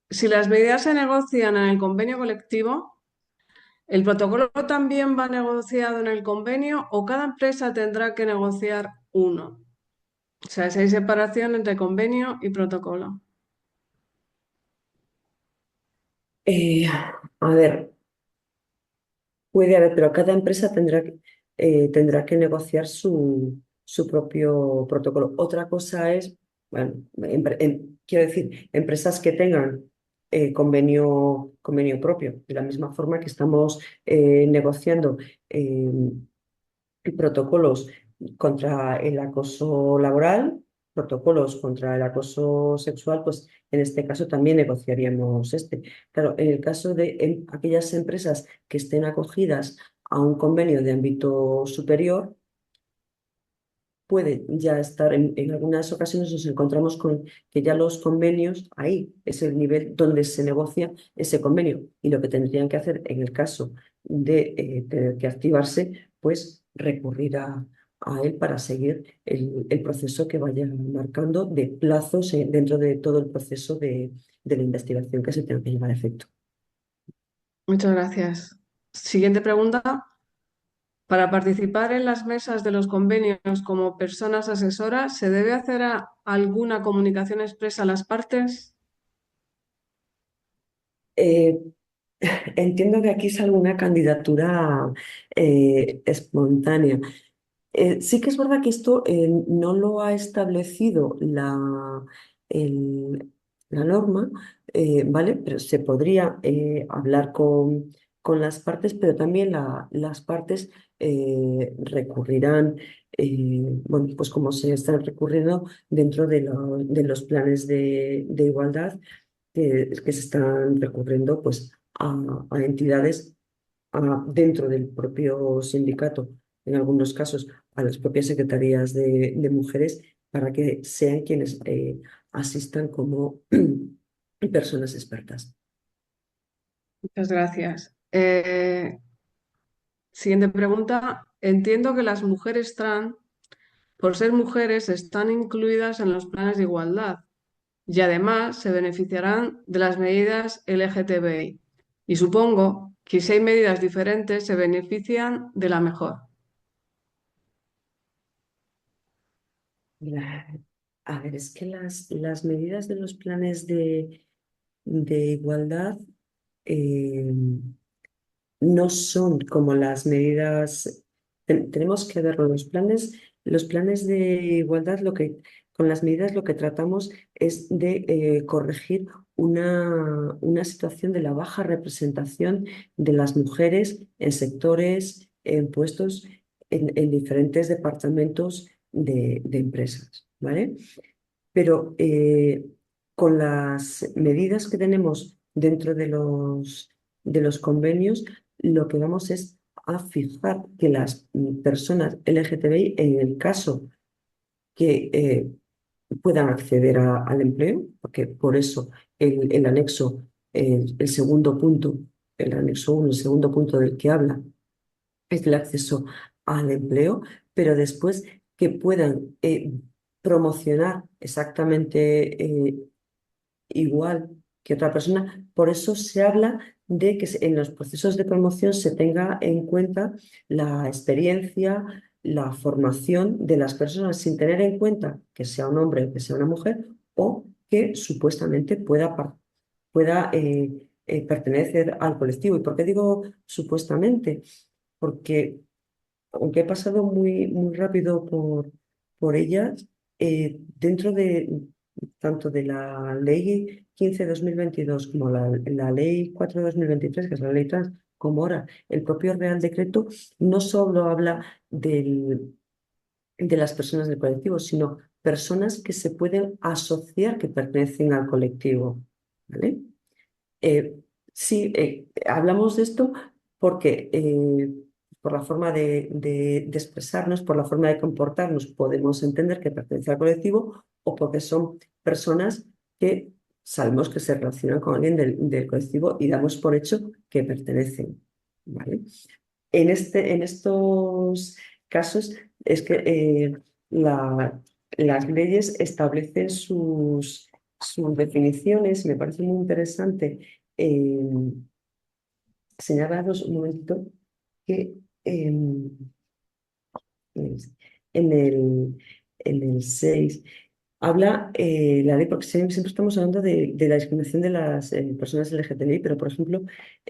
Si las medidas se negocian en el convenio colectivo, ¿el protocolo también va negociado en el convenio o cada empresa tendrá que negociar uno? O sea, si hay separación entre convenio y protocolo. A ver, puede haber, pero cada empresa tendrá que negociar su propio protocolo. Otra cosa es, bueno, quiero decir, empresas que tengan convenio propio, de la misma forma que estamos negociando protocolos contra el acoso laboral, protocolos contra el acoso sexual, pues en este caso también negociaríamos este. Claro, en el caso de aquellas empresas que estén acogidas a un convenio de ámbito superior, puede ya estar, en algunas ocasiones nos encontramos con que ya los convenios, ahí es el nivel donde se negocia ese convenio y lo que tendrían que hacer en el caso de tener que activarse, pues recurrir a él para seguir el proceso que vaya marcando de plazos dentro de todo el proceso de la investigación que se tenga que llevar a efecto. Muchas gracias. Siguiente pregunta. Para participar en las mesas de los convenios como personas asesoras, ¿se debe hacer alguna comunicación expresa a las partes? Eh, Entiendo que aquí es alguna candidatura espontánea. Sí que es verdad que esto no lo ha establecido el- la norma, ¿vale? Pero se podría hablar con las partes, pero también las partes recurrirán, bueno, pues como se están recurriendo dentro de los planes de igualdad que se están recurriendo pues, a entidades dentro del propio sindicato, en algunos casos a las propias secretarías de mujeres, para que sean quienes asistan como personas expertas. Muchas gracias. Siguiente pregunta. Entiendo que las mujeres trans, por ser mujeres, están incluidas en los planes de igualdad y además se beneficiarán de las medidas LGTBI. Y supongo que si hay medidas diferentes, se benefician de la mejor. La- a ver, es que las medidas de los planes de igualdad eh, no son como las medidas, tenemos que verlo, los planes de igualdad, con las medidas lo que tratamos es de corregir una situación de la baja representación de las mujeres en sectores, en puestos, en diferentes departamentos de empresas, ¿vale? Pero con las medidas que tenemos dentro de los convenios, lo que vamos es a fijar que las personas LGTBI, en el caso que puedan acceder al empleo, porque por eso el anexo, el segundo punto, el anexo 1, el segundo punto del que habla, es el acceso al empleo, pero después que puedan promocionar exactamente igual que otra persona. Por eso se habla de que en los procesos de promoción se tenga en cuenta la experiencia, la formación de las personas, sin tener en cuenta que sea un hombre o que sea una mujer, o que supuestamente pueda pertenecer al colectivo. ¿Y por qué digo supuestamente? Porque aunque he pasado muy rápido por ellas, dentro de tanto de la ley 15/2022 como la ley 4/2023, que es la ley trans, como ahora el propio Real Decreto, no solo habla de las personas del colectivo, sino personas que se pueden asociar que pertenecen al colectivo, ¿vale? Eh, sí, hablamos de esto porque por la forma de expresarnos, por la forma de comportarnos, podemos entender que pertenece al colectivo, o porque son personas que sabemos que se relacionan con alguien del colectivo y damos por hecho que pertenecen, ¿vale? En estos casos es que las leyes establecen sus definiciones. Me parece muy interesante señalaros un momentito que en el, en el 6 habla la ley, porque siempre estamos hablando de la discriminación de las personas LGTBI, pero por ejemplo,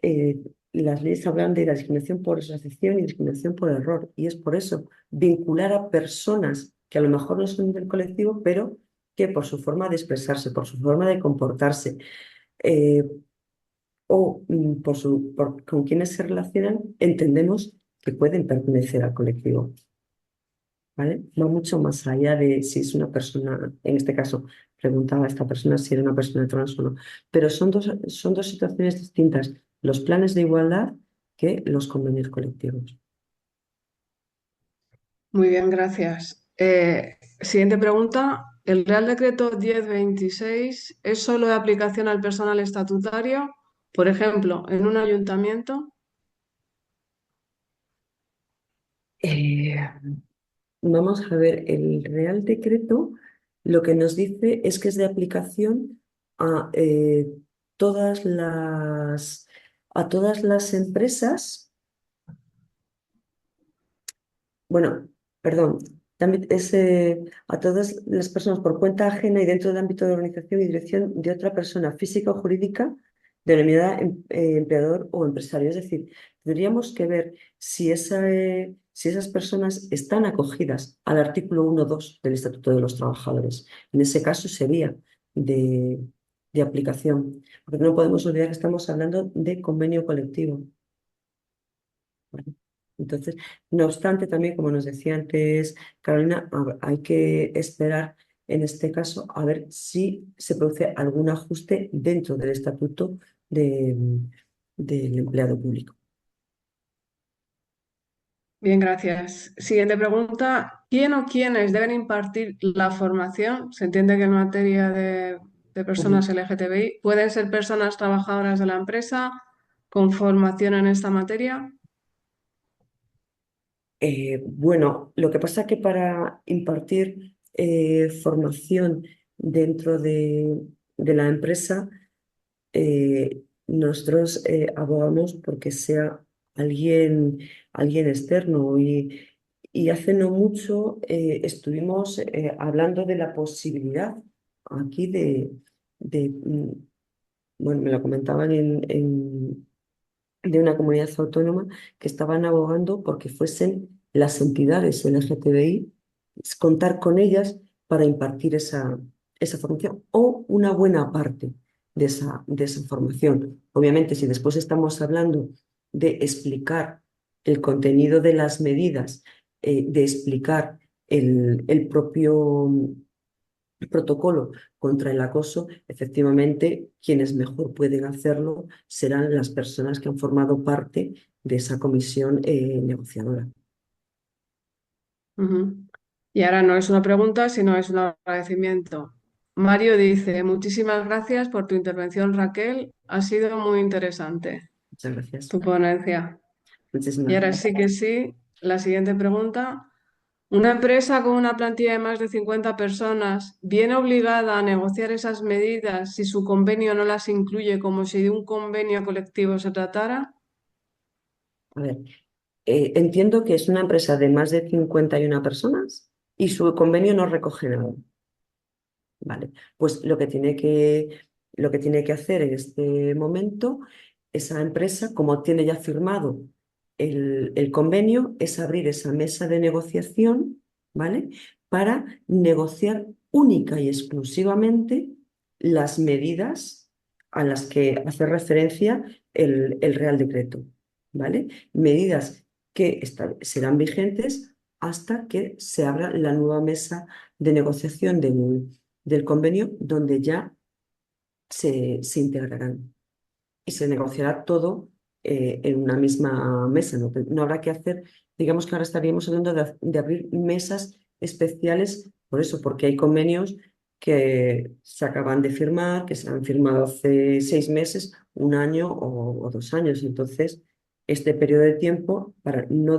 eh, las leyes hablan de la discriminación por asociación y discriminación por error. Y es por eso vincular a personas que a lo mejor no son del colectivo, pero que por su forma de expresarse, por su forma de comportarse, eh, o con quienes se relacionan, entendemos que pueden pertenecer al colectivo. ¿Vale? Va mucho más allá de si es una persona, en este caso preguntaba a esta persona si era una persona trans o no, pero son dos situaciones distintas, los planes de igualdad que los convenios colectivos. Muy bien, gracias. Siguiente pregunta. ¿El Real Decreto 1026 es solo de aplicación al personal estatutario? Por ejemplo, en un ayuntamiento. Eh, Vamos a ver, el Real Decreto lo que nos dice es que es de aplicación a, todas a todas las empresas Bueno, perdón, también es a todas las personas por cuenta ajena y dentro del ámbito de organización y dirección de otra persona física o jurídica denominada empleador o empresario. Es decir, tendríamos que ver si esas personas están acogidas al artículo 1.2 del Estatuto de los Trabajadores. En ese caso sería de, de aplicación, porque no podemos olvidar que estamos hablando de convenio colectivo. ¿Vale? Entonces, no obstante, también, como nos decía antes Carolina, hay que esperar en este caso a ver si se produce algún ajuste dentro del estatuto de- del empleado público. Bien, gracias. Siguiente pregunta. ¿Quién o quiénes deben impartir la formación? Se entiende que en materia de Ujú. personas LGTBI pueden ser personas trabajadoras de la empresa con formación en esta materia. Bueno, lo que pasa es que para impartir formación dentro de la empresa, nosotros abogamos porque sea alguien, alguien externo y hace no mucho estuvimos hablando de la posibilidad aquí bueno, me lo comentaban de una comunidad autónoma que estaban abogando porque fuesen las entidades LGTBI, contar con ellas para impartir esa formación o una buena parte de esa formación. Obviamente, si después estamos hablando de explicar el contenido de las medidas, de explicar el propio protocolo contra el acoso, efectivamente, quienes mejor pueden hacerlo serán las personas que han formado parte de esa comisión negociadora. Ujú. Y ahora no es una pregunta, sino es un agradecimiento. Mario dice, muchísimas gracias por tu intervención, Raquel. Ha sido muy interesante Muchas gracias. tu ponencia. Y Muchísimas ahora gracias. sí que sí, la siguiente pregunta. ¿Una empresa con una plantilla de más de 50 personas viene obligada a negociar esas medidas si su convenio no las incluye como si de un convenio colectivo se tratara? A ver, entiendo que es una empresa de más de 51 personas y su convenio no recoge nada. Vale, pues lo que tiene que hacer en este momento esa empresa, como tiene ya firmado el convenio, es abrir esa mesa de negociación, ¿vale? Para negociar única y exclusivamente las medidas a las que hace referencia el Real Decreto, ¿vale? Medidas que serán vigentes hasta que se abra la nueva mesa de negociación del convenio, donde ya se integrarán y se negociará todo en una misma mesa. No, no habrá que hacer, digamos que ahora estaríamos hablando de abrir mesas especiales, por eso, porque hay convenios que se acaban de firmar, que se han firmado hace 6 meses, un año o 2 años. Entonces, este periodo de tiempo, para no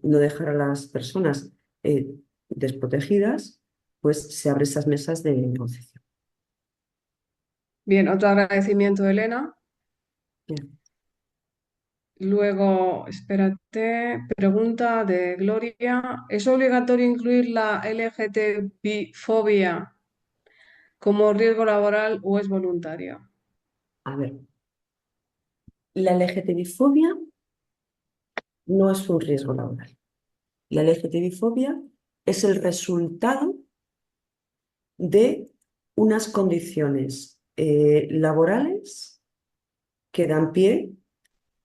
no dejar a las personas desprotegidas, pues se abren esas mesas de negociación. Bien, otro agradecimiento, Elena. Bien. Luego, espérate, pregunta de Gloria. ¿Es obligatorio incluir la LGTB-fobia como riesgo laboral o es voluntario? A ver, la LGTBI-fobia no es un riesgo laboral. La LGTBI-fobia es el resultado de unas condiciones laborales que dan pie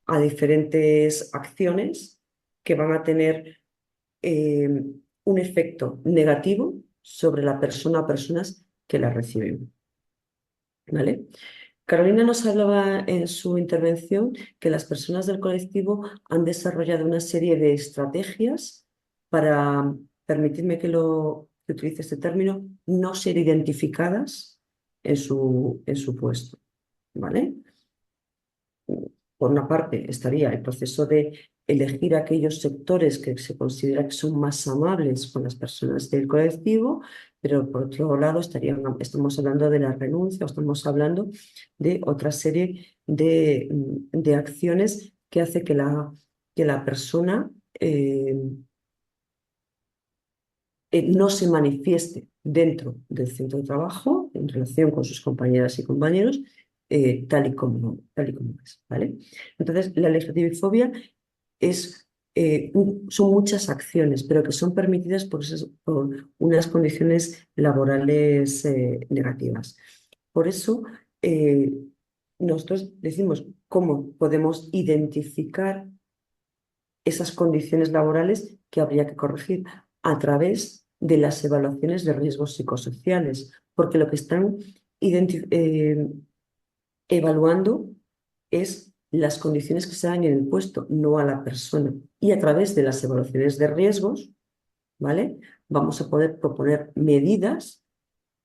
a diferentes acciones que van a tener eh, un efecto negativo sobre la persona o personas que la reciben. ¿Vale? Carolina nos hablaba en su intervención que las personas del colectivo han desarrollado una serie de estrategias para, permitirme que utilice este término, no ser identificadas en su puesto, ¿vale? Por una parte estaría el proceso de elegir aquellos sectores que se considera que son más amables con las personas del colectivo, pero por otro lado estamos hablando de la renuncia o estamos hablando de otra serie de acciones que hace que la persona eh, no se manifieste dentro del centro de trabajo en relación con sus compañeras y compañeros, tal y como es, ¿vale? Entonces, la LGTBI-fobia son muchas acciones, pero que son permitidas por unas condiciones laborales negativas. Por eso, eh, nosotros decimos cómo podemos identificar esas condiciones laborales que habría que corregir a través de las evaluaciones de riesgos psicosociales, porque lo que están evaluando es las condiciones que se dan en el puesto, no a la persona. Y a través de las evaluaciones de riesgos, ¿vale? Vamos a poder proponer medidas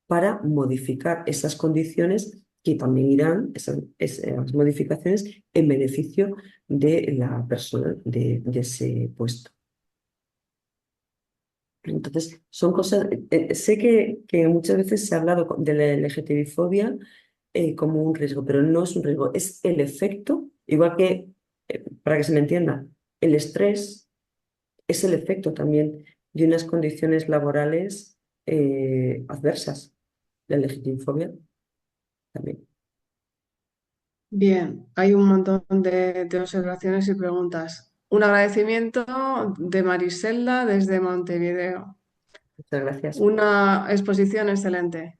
para modificar esas condiciones que también irán, esas modificaciones, en beneficio de la persona de ese puesto. Entonces, son cosas, sé que muchas veces se ha hablado de la LGTBI-fobia como un riesgo, pero no es un riesgo, es el efecto, igual que, para que se me entienda, el estrés es el efecto también de unas condiciones laborales adversas. La LGTBI-fobia también. Bien, hay un montón de observaciones y preguntas. Un agradecimiento de Mariselda desde Montevideo. Muchas gracias. Una exposición excelente.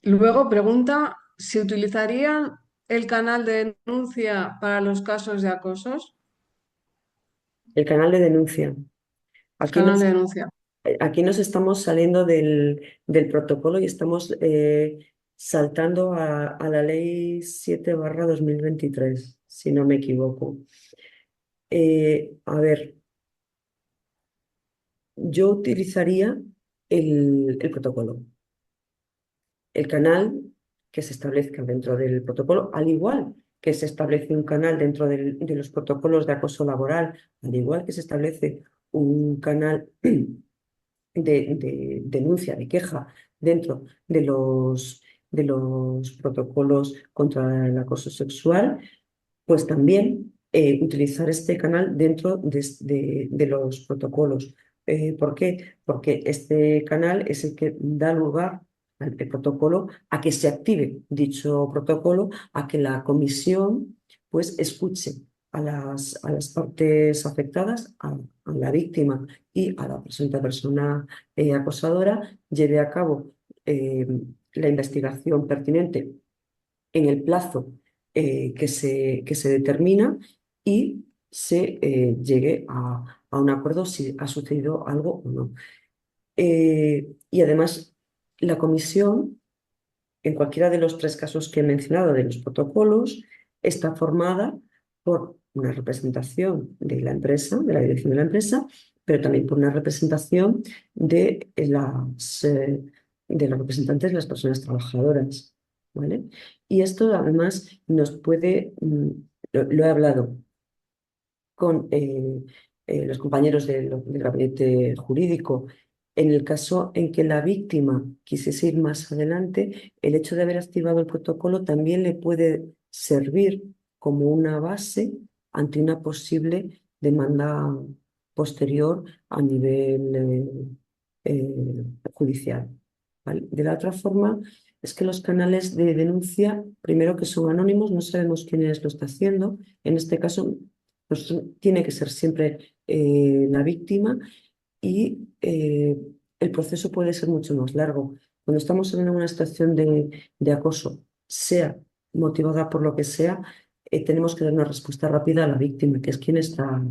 Luego pregunta si utilizarían el canal de denuncia para los casos de acosos. El canal de denuncia. Aquí Canal nos, de denuncia. aquí nos estamos saliendo del protocolo y estamos saltando a la ley 7/2023, si no me equivoco. A ver, yo utilizaría el protocolo, el canal que se establezca dentro del protocolo, al igual que se establece un canal dentro de los protocolos de acoso laboral, al igual que se establece un canal de denuncia, de queja dentro de los protocolos contra el acoso sexual, pues también utilizar este canal dentro de los protocolos. ¿Por qué? Porque este canal es el que da lugar al el protocolo a que se active dicho protocolo, a que la comisión pues escuche a las partes afectadas, a la víctima y a la presunta persona acosadora, lleve a cabo eh, la investigación pertinente en el plazo que se determina y se llegue a un acuerdo si ha sucedido algo o no. Y además, la comisión, en cualquiera de los tres casos que he mencionado de los protocolos, está formada por una representación de la empresa, de la dirección de la empresa, pero también por una representación de los representantes de las personas trabajadoras, ¿vale? Y esto además nos puede, lo he hablado con los compañeros del gabinete jurídico. En el caso en que la víctima quisiese ir más adelante, el hecho de haber activado el protocolo también le puede servir como una base ante una posible demanda posterior a nivel judicial, ¿vale? De la otra forma, es que los canales de denuncia, primero que son anónimos, no sabemos quién lo está haciendo. En este caso, pues, tiene que ser siempre la víctima y el proceso puede ser mucho más largo. Cuando estamos en una situación de acoso, sea motivada por lo que sea, tenemos que dar una respuesta rápida a la víctima, que es quien está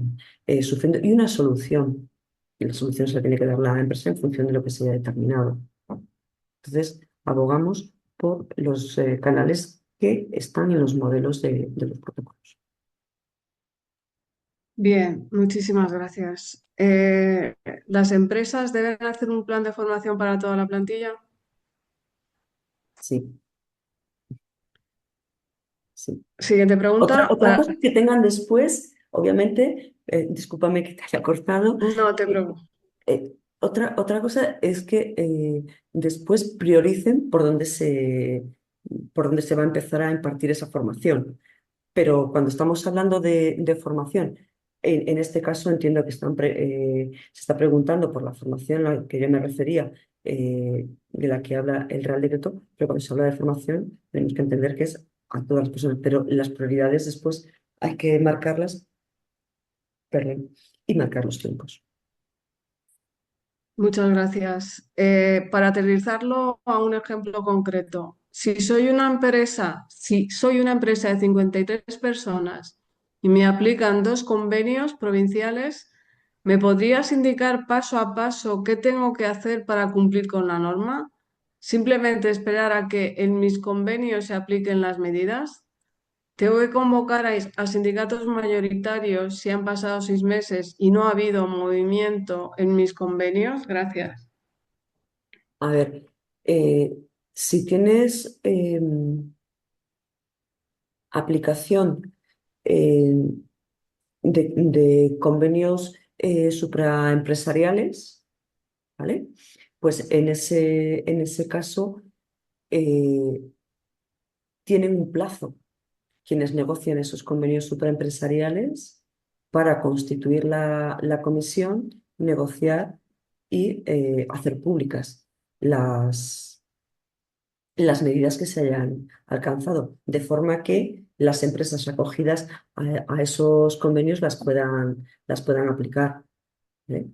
sufriendo, y una solución. Y la solución se la tiene que dar la empresa en función de lo que se haya determinado. Entonces, abogamos por los canales que están en los modelos de los protocolos. Bien, muchísimas gracias. ¿Las empresas deben hacer un plan de formación para toda la plantilla? Sí, sí. Siguiente Otra, pregunta. otra cosa que tengan después, obviamente, discúlpame que te haya cortado, No te eh, preocupes. otra cosa es que después prioricen por dónde se va a empezar a impartir esa formación. Pero cuando estamos hablando de formación En este caso entiendo que se está preguntando por la formación a la que yo me refería, de la que habla el Real Decreto, pero cuando se habla de formación tenemos que entender que es a todas las personas, pero las prioridades después hay que marcarlas, perdón, y marcar los tiempos. Muchas gracias. Para aterrizarlo a un ejemplo concreto, si soy una empresa de 53 personas y me aplican dos convenios provinciales, ¿me podrías indicar paso a paso qué tengo que hacer para cumplir con la norma? ¿Simplemente esperar a que en mis convenios se apliquen las medidas? Tengo que convocar a sindicatos mayoritarios si han pasado 6 meses y no ha habido movimiento en mis convenios. Gracias. A ver, eh, si tienes aplicación eh, de convenios supraempresariales, ¿vale? Pues en ese caso eh, tienen un plazo quienes negocian esos convenios supraempresariales para constituir la comisión, negociar y hacer públicas las, las medidas que se hayan alcanzado, de forma que las empresas acogidas a esos convenios las puedan aplicar. ¿Eh?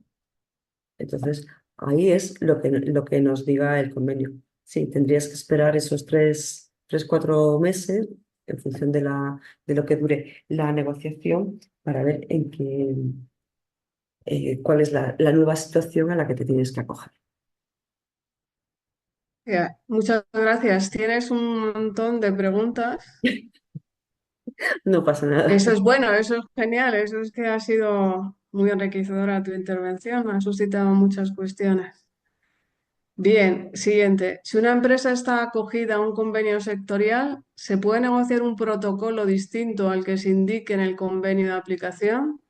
Entonces, ahí es lo que nos diga el convenio. Sí, tendrías que esperar esos 4 meses en función de lo que dure la negociación para ver cuál es la nueva situación a la que te tienes que acoger. Muchas gracias. Tienes un montón de preguntas. No pasa nada. Eso es bueno, eso es genial, eso es que ha sido muy enriquecedora tu intervención, ha suscitado muchas cuestiones. Bien, siguiente. Si una empresa está acogida a un convenio sectorial, ¿se puede negociar un protocolo distinto al que se indique en el convenio de aplicación?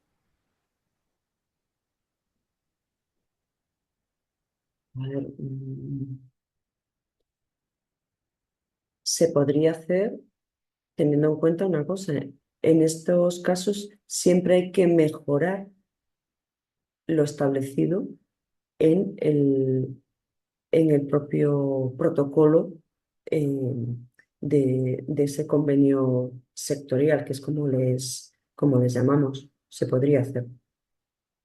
A ver, se podría hacer teniendo en cuenta una cosa. En estos casos siempre hay que mejorar lo establecido en en el propio protocolo eh, de ese convenio sectorial, que es como les llamamos. Se podría hacer,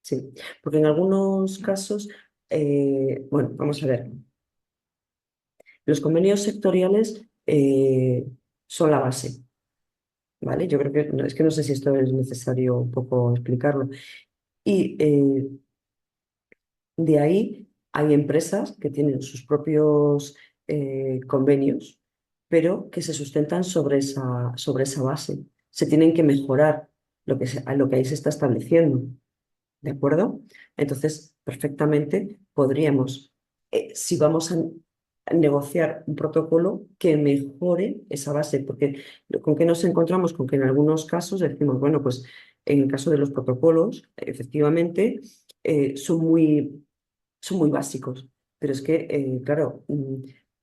sí. Porque en algunos casos, bueno, vamos a ver, los convenios sectoriales son la base, ¿vale? Yo creo que, es que no sé si esto es necesario un poco explicarlo. Y de ahí hay empresas que tienen sus propios convenios, pero que se sustentan sobre esa base. Se tienen que mejorar a lo que ahí se está estableciendo, ¿de acuerdo? Entonces, perfectamente podríamos, si vamos a negociar un protocolo que mejore esa base, porque ¿con qué nos encontramos? Con que en algunos casos decimos, bueno, pues en el caso de los protocolos, efectivamente, son muy básicos, pero es que, claro,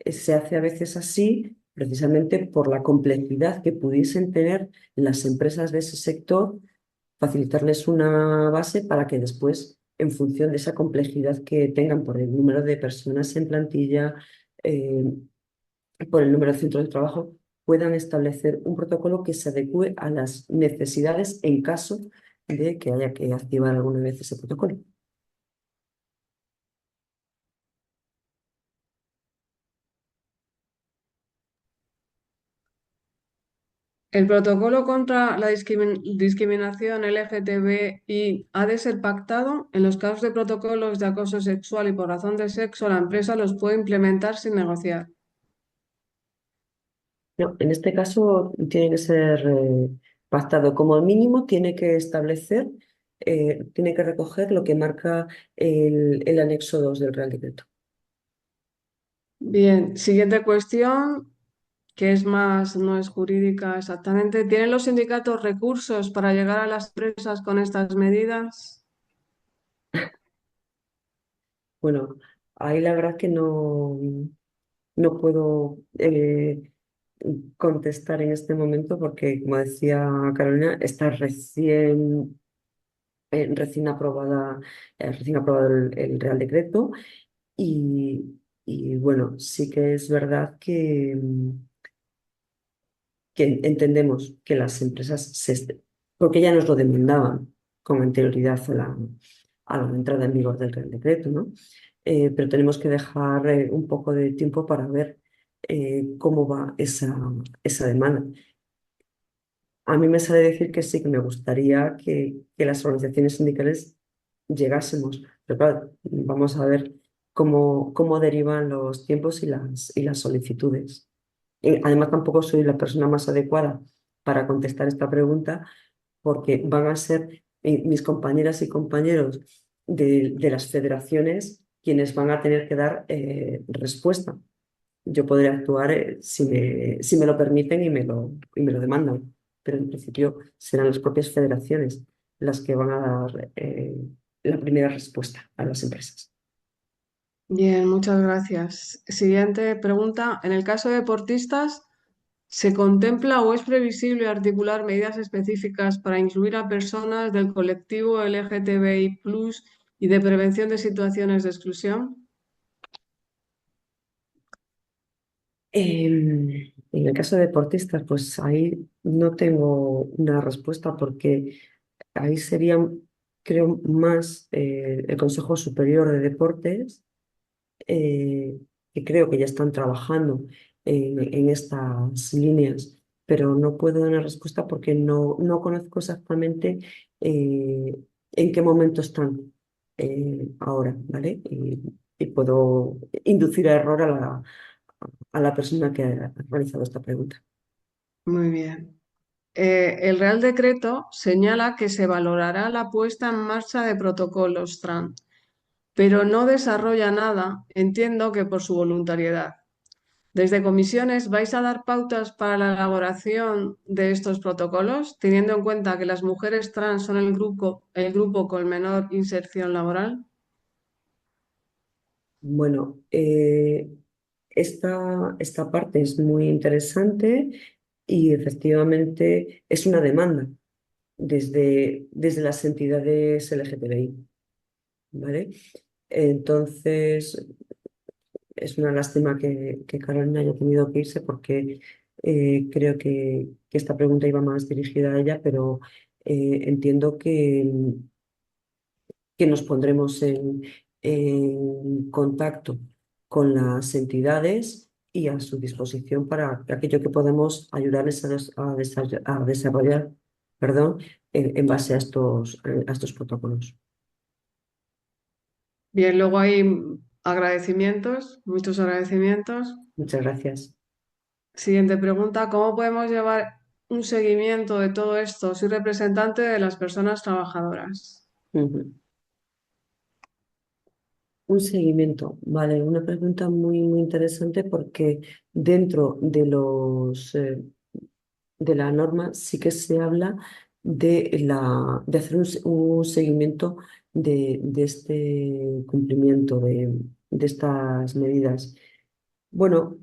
se hace a veces así precisamente por la complejidad que pudiesen tener las empresas de ese sector, facilitarles una base para que después, en función de esa complejidad que tengan por el número de personas en plantilla, eh, por el número de centros de trabajo, puedan establecer un protocolo que se adecue a las necesidades en caso de que haya que activar alguna vez ese protocolo. ¿El protocolo contra la discriminación LGTBI ha de ser pactado? En los casos de protocolos de acoso sexual y por razón de sexo, la empresa los puede implementar sin negociar. No, en este caso tiene que ser pactado. Como mínimo tiene que establecer, tiene que recoger lo que marca el anexo 2 del Real Decreto. Bien, siguiente cuestión, que es más, no es jurídica exactamente. ¿Tienen los sindicatos recursos para llegar a las empresas con estas medidas? Bueno, ahí la verdad que no puedo contestar en este momento porque, como decía Carolina, está recién recién aprobado el Real Decreto y bueno, sí que es verdad que entendemos que las empresas, porque ya nos lo demandaban con anterioridad a la entrada en vigor del Real Decreto, ¿no? Pero tenemos que dejar un poco de tiempo para ver cómo va esa demanda. A mí me sale decir que sí, que me gustaría que las organizaciones sindicales llegásemos, pero claro, vamos a ver cómo derivan los tiempos y las solicitudes. Además, tampoco soy la persona más adecuada para contestar esta pregunta porque van a ser mis compañeras y compañeros de las federaciones quienes van a tener que dar respuesta. Yo podré actuar si me lo permiten y me lo demandan, pero en principio serán las propias federaciones las que van a dar la primera respuesta a las empresas. Bien, muchas gracias. Siguiente pregunta. En el caso de deportistas, ¿se contempla o es previsible articular medidas específicas para incluir a personas del colectivo LGTBI+ y de prevención de situaciones de exclusión? En el caso de deportistas, pues ahí no tengo una respuesta porque ahí sería, creo, más el Consejo Superior de Deportes, eh, que creo que ya están trabajando en estas líneas, pero no puedo dar una respuesta porque no conozco exactamente eh, en qué momento están ahora, ¿vale? Y puedo inducir a error a la persona que ha realizado esta pregunta. Muy bien. El Real Decreto señala que se valorará la puesta en marcha de protocolos trans, pero no desarrolla nada, entiendo que por su voluntariedad. Desde comisiones, ¿vais a dar pautas para la elaboración de estos protocolos, teniendo en cuenta que las mujeres trans son el grupo con menor inserción laboral? Bueno, esta parte es muy interesante y efectivamente es una demanda desde las entidades LGTBI, ¿vale? Entonces, es una lástima que Carolina haya tenido que irse porque creo que esta pregunta iba más dirigida a ella, pero entiendo que nos pondremos en contacto con las entidades y a su disposición para aquello que podemos ayudarles a desarrollar, perdón, en base a estos protocolos. Bien, luego hay agradecimientos, muchos agradecimientos. Muchas gracias. Siguiente pregunta, ¿cómo podemos llevar un seguimiento de todo esto? Soy representante de las personas trabajadoras. Ujú. Un seguimiento, vale, una pregunta muy, muy interesante porque dentro de la norma sí que se habla de hacer un seguimiento de este cumplimiento de estas medidas. Bueno,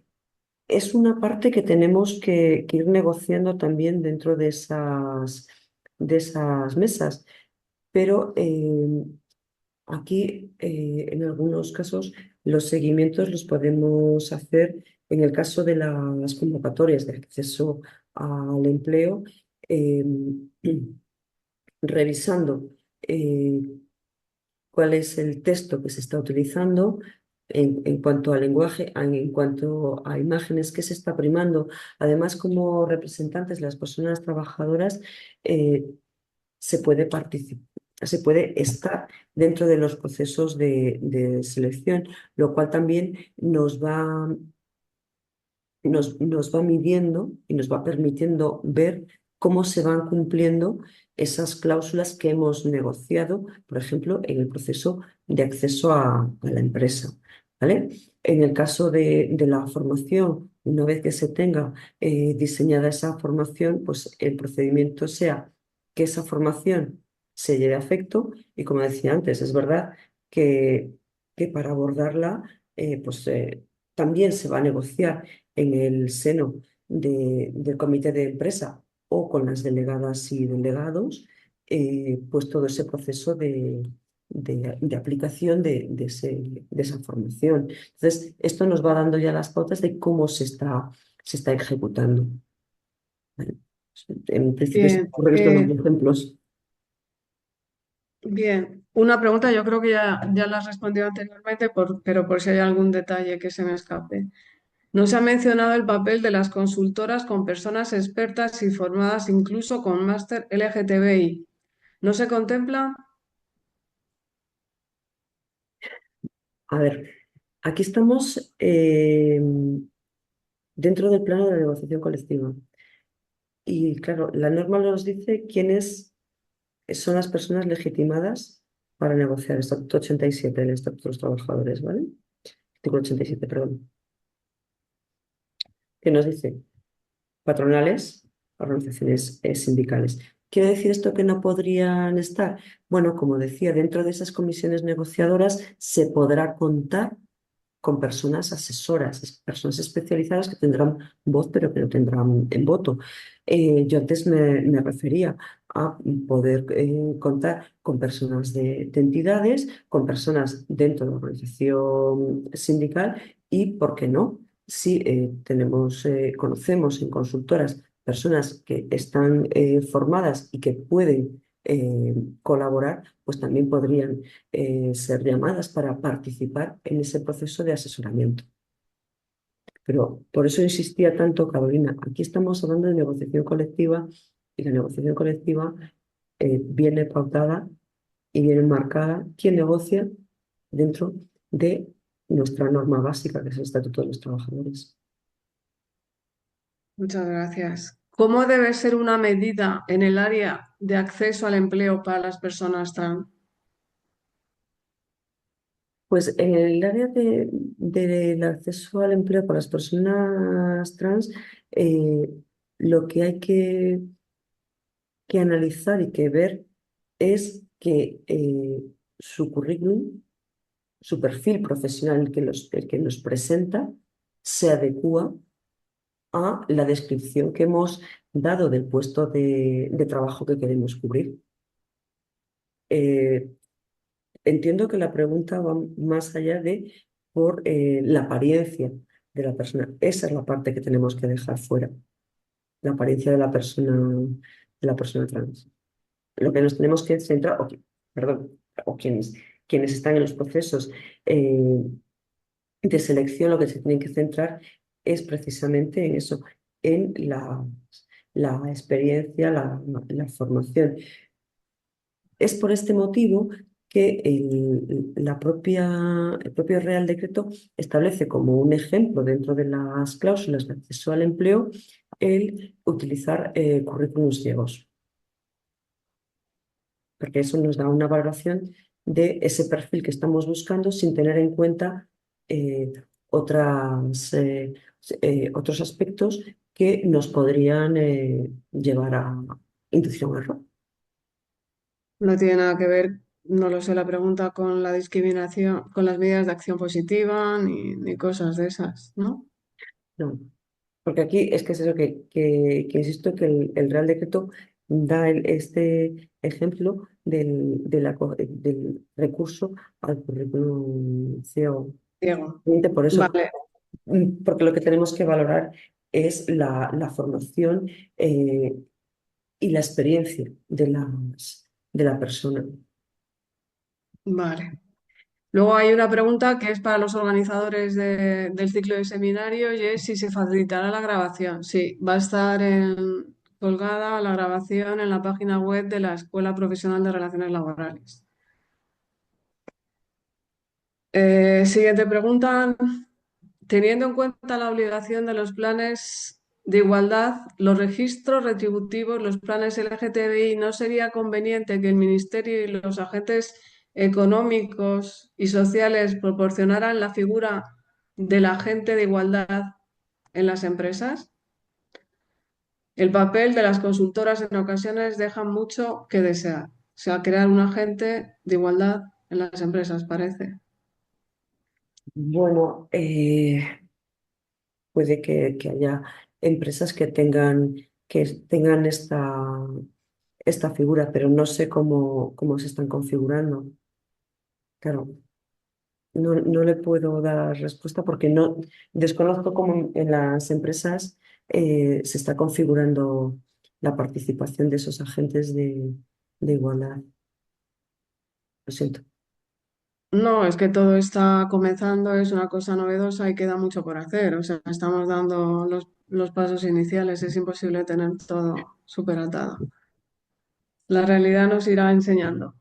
es una parte que tenemos que ir negociando también dentro de esas mesas, pero aquí, en algunos casos, los seguimientos los podemos hacer en el caso de las convocatorias de acceso al empleo, eh, revisando eh, cuál es el texto que se está utilizando en cuanto al lenguaje, en cuanto a imágenes, qué se está primando. Además, como representantes de las personas trabajadoras, eh, se puede estar dentro de los procesos de selección, lo cual también nos va midiendo y nos va permitiendo ver cómo se van cumpliendo esas cláusulas que hemos negociado, por ejemplo, en el proceso de acceso a la empresa. ¿Vale? En el caso de la formación, una vez que se tenga diseñada esa formación, pues el procedimiento sea que esa formación se lleve a efecto y, como decía antes, es verdad que para abordarla, pues también se va a negociar en el seno del comité de empresa o con las delegadas y delegados, pues todo ese proceso de aplicación de esa formación. Entonces, esto nos va dando ya las pautas de cómo se está ejecutando. ¿Vale? En principio, se me Bien, ocurre que estos son los ejemplos. bien. Una pregunta, yo creo que ya la has respondido anteriormente, pero por si hay algún detalle que se me escape. No se ha mencionado el papel de las consultoras con personas expertas y formadas incluso con máster LGTBI. ¿No se contempla? A ver, aquí estamos dentro del plano de la negociación colectiva. Y claro, la norma nos dice quiénes son las personas legitimadas para negociar. Estatuto 87 del Estatuto de los Trabajadores, ¿vale? Artículo 87, perdón. ¿Qué nos dice? Patronales, organizaciones sindicales. ¿Quiere decir esto que no podrían estar? Bueno, como decía, dentro de esas comisiones negociadoras se podrá contar con personas asesoras, personas especializadas que tendrán voz pero que no tendrán voto. Yo antes me refería a poder contar con personas de entidades, con personas dentro de la organización sindical y, ¿por qué no? Si conocemos en consultoras personas que están formadas y que pueden colaborar, pues también podrían ser llamadas para participar en ese proceso de asesoramiento. Pero por eso insistía tanto, Carolina, aquí estamos hablando de negociación colectiva y la negociación colectiva viene pautada y viene marcada quién negocia dentro de nuestra norma básica, que es el Estatuto de los Trabajadores. Muchas gracias. ¿Cómo debe ser una medida en el área de acceso al empleo para las personas trans? Pues en el área del acceso al empleo para las personas trans, eh, lo que hay que analizar y que ver es que su currículum, su perfil profesional, el que nos presenta, se adecúa a la descripción que hemos dado del puesto de trabajo que queremos cubrir. Eh, Entiendo que la pregunta va más allá de por la apariencia de la persona. Esa es la parte que tenemos que dejar fuera, la apariencia de la persona trans. Lo que nos tenemos que centrar, perdón, o quienes están en los procesos de selección, lo que se tienen que centrar es precisamente en eso, en la experiencia, la formación. Es por este motivo que el propio Real Decreto establece como un ejemplo dentro de las cláusulas de acceso al empleo el utilizar currículums ciegos, porque eso nos da una valoración de ese perfil que estamos buscando sin tener en cuenta eh, otros aspectos que nos podrían llevar a inducir a un error. No tiene nada que ver, no lo sé, la pregunta con la discriminación, con las medidas de acción positiva, ni cosas de esas, ¿no? No. Porque aquí es que es eso que insisto que el Real Decreto da este ejemplo del recurso al currículum ciego. Diego. Simplemente por eso, Vale, porque lo que tenemos que valorar es la formación y la experiencia de la persona. vale. Luego hay una pregunta que es para los organizadores del ciclo de seminarios y es si se facilitará la grabación. Sí, va a estar colgada la grabación en la página web de la Escuela Profesional de Relaciones Laborales. Siguiente pregunta. Teniendo en cuenta la obligación de los planes de igualdad, los registros retributivos, los planes LGTBI, ¿no sería conveniente que el Ministerio y los agentes económicos y sociales proporcionaran la figura del agente de igualdad en las empresas? El papel de las consultoras en ocasiones deja mucho que desear. O sea, crear un agente de igualdad en las empresas, parece. Bueno, puede que haya empresas que tengan esta figura, pero no sé cómo se están configurando. Claro, no le puedo dar respuesta porque no desconozco cómo en las empresas se está configurando la participación de esos agentes de igualdad. Lo siento. No, es que todo está comenzando, es una cosa novedosa y queda mucho por hacer. O sea, estamos dando los pasos iniciales, es imposible tener todo súper atado. La realidad nos irá enseñando.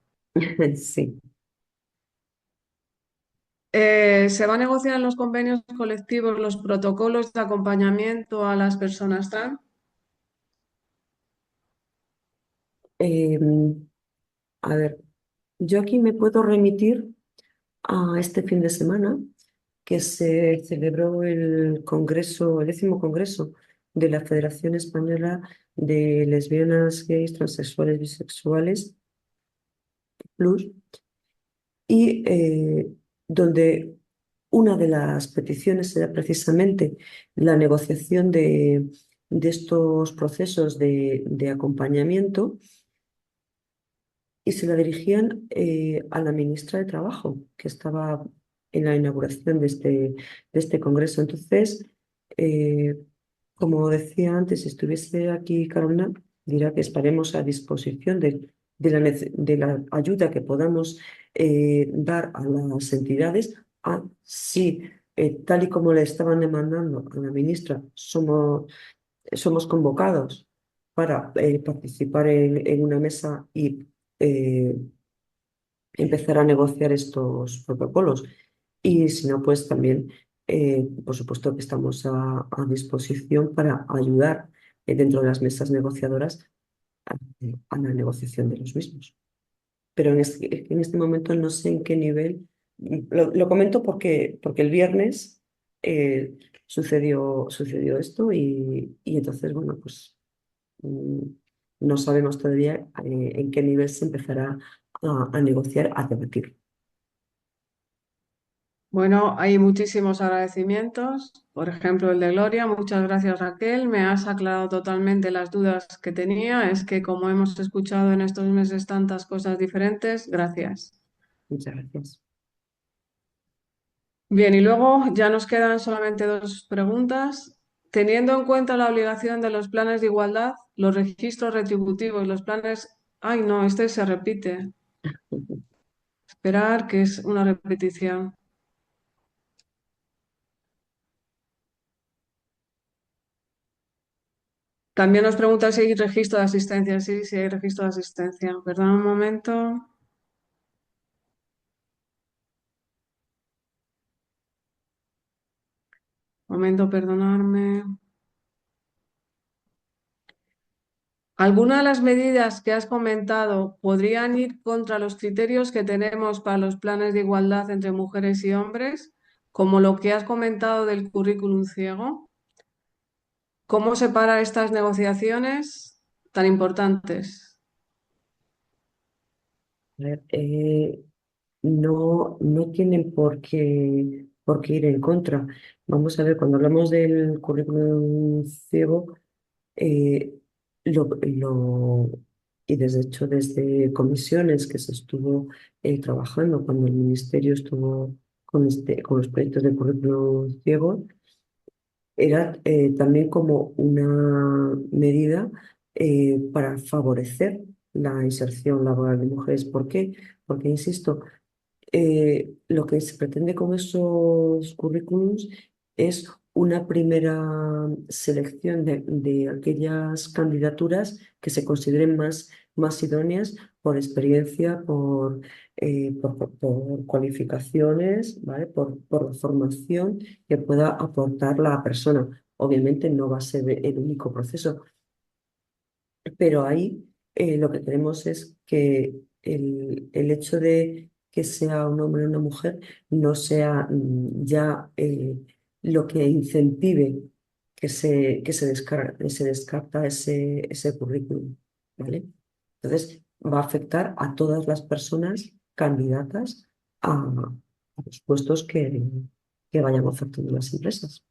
Sí. ¿Se va a negociar en los convenios colectivos los protocolos de acompañamiento a las personas trans? Em, a ver, yo aquí me puedo remitir a este fin de semana que se celebró el congreso, el 10º congreso de la Federación Española de Lesbianas, Gays, Transexuales, Bisexuales, Plus, y donde una de las peticiones era precisamente la negociación de estos procesos de acompañamiento y se la dirigían a la ministra de Trabajo, que estaba en la inauguración de este congreso. Entonces, eh, como decía antes, si estuviese aquí Carolina, dirá que estaremos a disposición de la ayuda que podamos dar a las entidades. Si, tal y como le estaban demandando a la ministra, somos convocados para participar en una mesa y eh, empezar a negociar estos protocolos. Y si no, pues también, por supuesto que estamos a disposición para ayudar dentro de las mesas negociadoras a la negociación de los mismos. Pero en este momento no sé en qué nivel. Lo comento porque el viernes sucedió esto y entonces, bueno, pues mm, no sabemos todavía en qué nivel se empezará a negociar, a debatir. Bueno, hay muchísimos agradecimientos. Por ejemplo, el de Gloria. Muchas gracias, Raquel. Me has aclarado totalmente las dudas que tenía. Es que como hemos escuchado en estos meses tantas cosas diferentes, gracias. Muchas gracias. Bien, y luego ya nos quedan solamente dos preguntas. Teniendo en cuenta la obligación de los planes de igualdad, los registros retributivos, los planes... Ay, no, este se repite. Esperar, que es una repetición. También nos pregunta si hay registro de asistencia. Sí, sí hay registro de asistencia. Perdón un momento. Momento, perdonarme. ¿Alguna de las medidas que has comentado podrían ir contra los criterios que tenemos para los planes de igualdad entre mujeres y hombres, como lo que has comentado del currículum ciego? ¿Cómo separar estas negociaciones tan importantes? A ver, no tienen por qué ir en contra. Vamos a ver, cuando hablamos del currículum ciego, eh, lo, y desde hecho desde comisiones que se estuvo trabajando cuando el ministerio estuvo con los proyectos de currículum ciego, era también como una medida para favorecer la inserción laboral de mujeres. ¿Por qué? Porque, insisto, lo que se pretende con esos currículums es una primera selección de aquellas candidaturas que se consideren más idóneas por experiencia, por cualificaciones, ¿vale? Por la formación que pueda aportar la persona. Obviamente no va a ser el único proceso, pero ahí lo que queremos es que el hecho de que sea un hombre o una mujer no sea ya lo que incentive que se descarta ese currículum, ¿vale? Entonces, va a afectar a todas las personas candidatas a los puestos que vayan ofertando las empresas.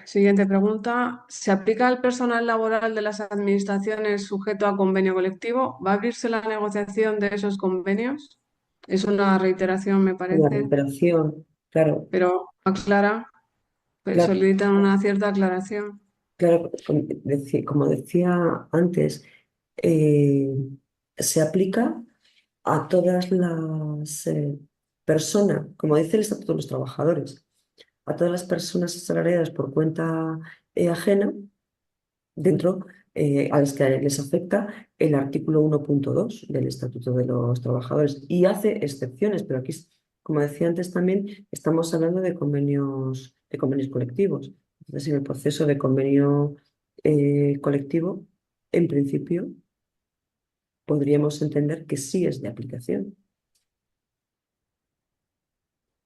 Siguiente pregunta. ¿Se aplica al personal laboral de las administraciones sujeto a convenio colectivo? ¿Va a abrirse la negociación de esos convenios? Es una reiteración, me La parece, recuperación, claro, pero aclara, pues claro, solicitan una cierta aclaración. claro, como decía antes, eh, se aplica a todas las personas, como dice el Estatuto de los Trabajadores, a todas las personas asalariadas por cuenta ajena, dentro a las que les afecta el artículo 1.2 del Estatuto de los Trabajadores y hace excepciones, pero aquí, como decía antes también, estamos hablando de convenios colectivos. Entonces, en el proceso de convenio colectivo, en principio, podríamos entender que sí es de aplicación.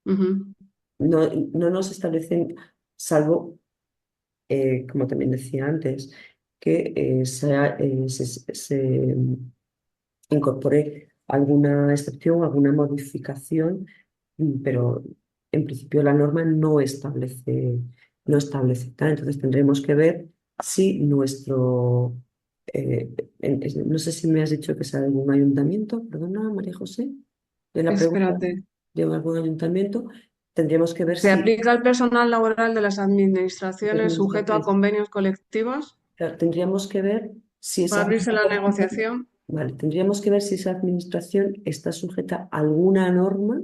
Ujú. No, no nos establecen, salvo, como también decía antes, que se incorpore alguna excepción, alguna modificación, pero en principio la norma no establece tal. Entonces tendremos que ver si no sé si me has dicho que es algún ayuntamiento, perdona, María José, de la pregunta Espérate. de algún ayuntamiento, tendríamos que ver ¿Se si aplica al personal laboral de las las administraciones sujeto a administraciones, convenios colectivos? claro, tendríamos que ver si ¿Va a esa abrirse la negociación? vale, tendríamos que ver si esa administración está sujeta a alguna norma,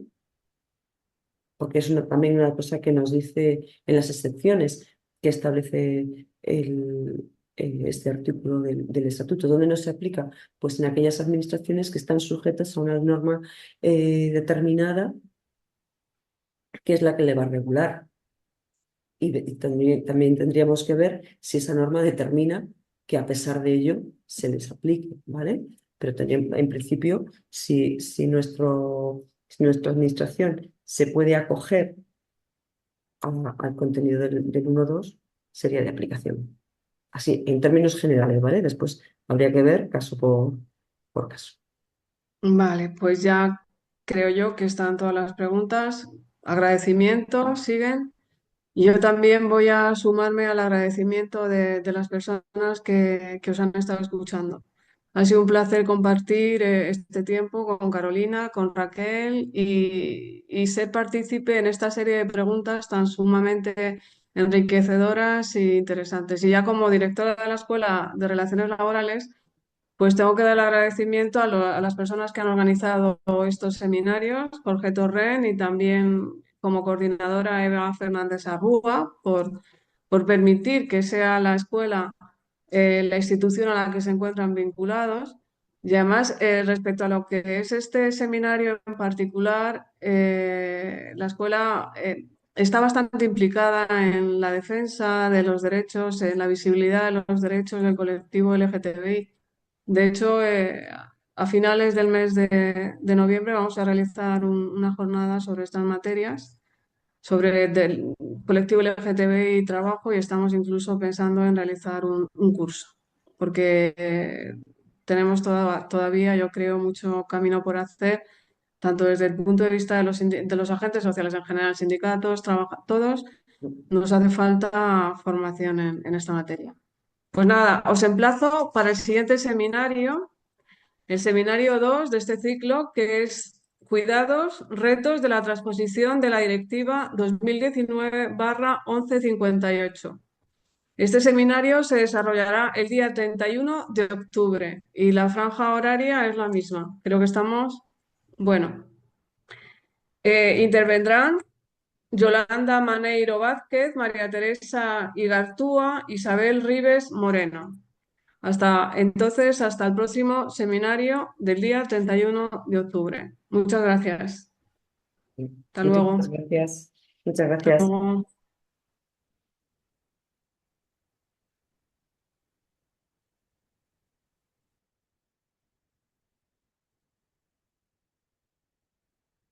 porque es también una cosa que nos dice en las excepciones que establece este artículo del estatuto. ¿Dónde no se aplica? Pues en aquellas administraciones que están sujetas a una norma determinada, que es la que le va a regular. Y también tendríamos que ver si esa norma determina que a pesar de ello se les aplique, ¿vale? Pero en principio, si nuestra administración se puede acoger al contenido del 1.2, sería de aplicación. Así, en términos generales, ¿vale? Después habría que ver caso por caso. Vale, pues ya creo yo que están todas las preguntas. Agradecimiento, siguen. Y yo también voy a sumarme al agradecimiento de las personas que os han estado escuchando. Ha sido un placer compartir este tiempo con Carolina, con Raquel y ser partícipe en esta serie de preguntas tan sumamente enriquecedoras e interesantes. Y ya como directora de la Escuela de Relaciones Laborales, pues tengo que dar el agradecimiento a las personas que han organizado estos seminarios, Jorge Torren y también como coordinadora Eva Fernández Arruga, por permitir que sea la escuela la institución a la que se encuentran vinculados. Y además, respecto a lo que es este seminario en particular, la escuela está bastante implicada en la defensa de los derechos, en la visibilidad de los derechos del colectivo LGTBI. De hecho, a finales del mes de noviembre vamos a realizar una jornada sobre estas materias, sobre el colectivo LGTBI y trabajo, y estamos incluso pensando en realizar un curso, porque tenemos todavía, yo creo, mucho camino por hacer, tanto desde el punto de vista de los agentes sociales en general, sindicatos, todos, nos hace falta formación en esta materia. Pues nada, os emplazo para el siguiente seminario, el seminario 2 de este ciclo, que es Cuidados, retos de la transposición de la Directiva 2019/1158. Este seminario se desarrollará el día 31 de octubre y la franja horaria es la misma. Creo que estamos, bueno, intervendrán Yolanda Maneiro Vázquez, María Teresa Igartúa, Isabel Ribes Moreno. Hasta entonces, hasta el próximo seminario del día 31 de octubre. Muchas gracias. Hasta luego. Muchas gracias. Muchas Hasta gracias. luego.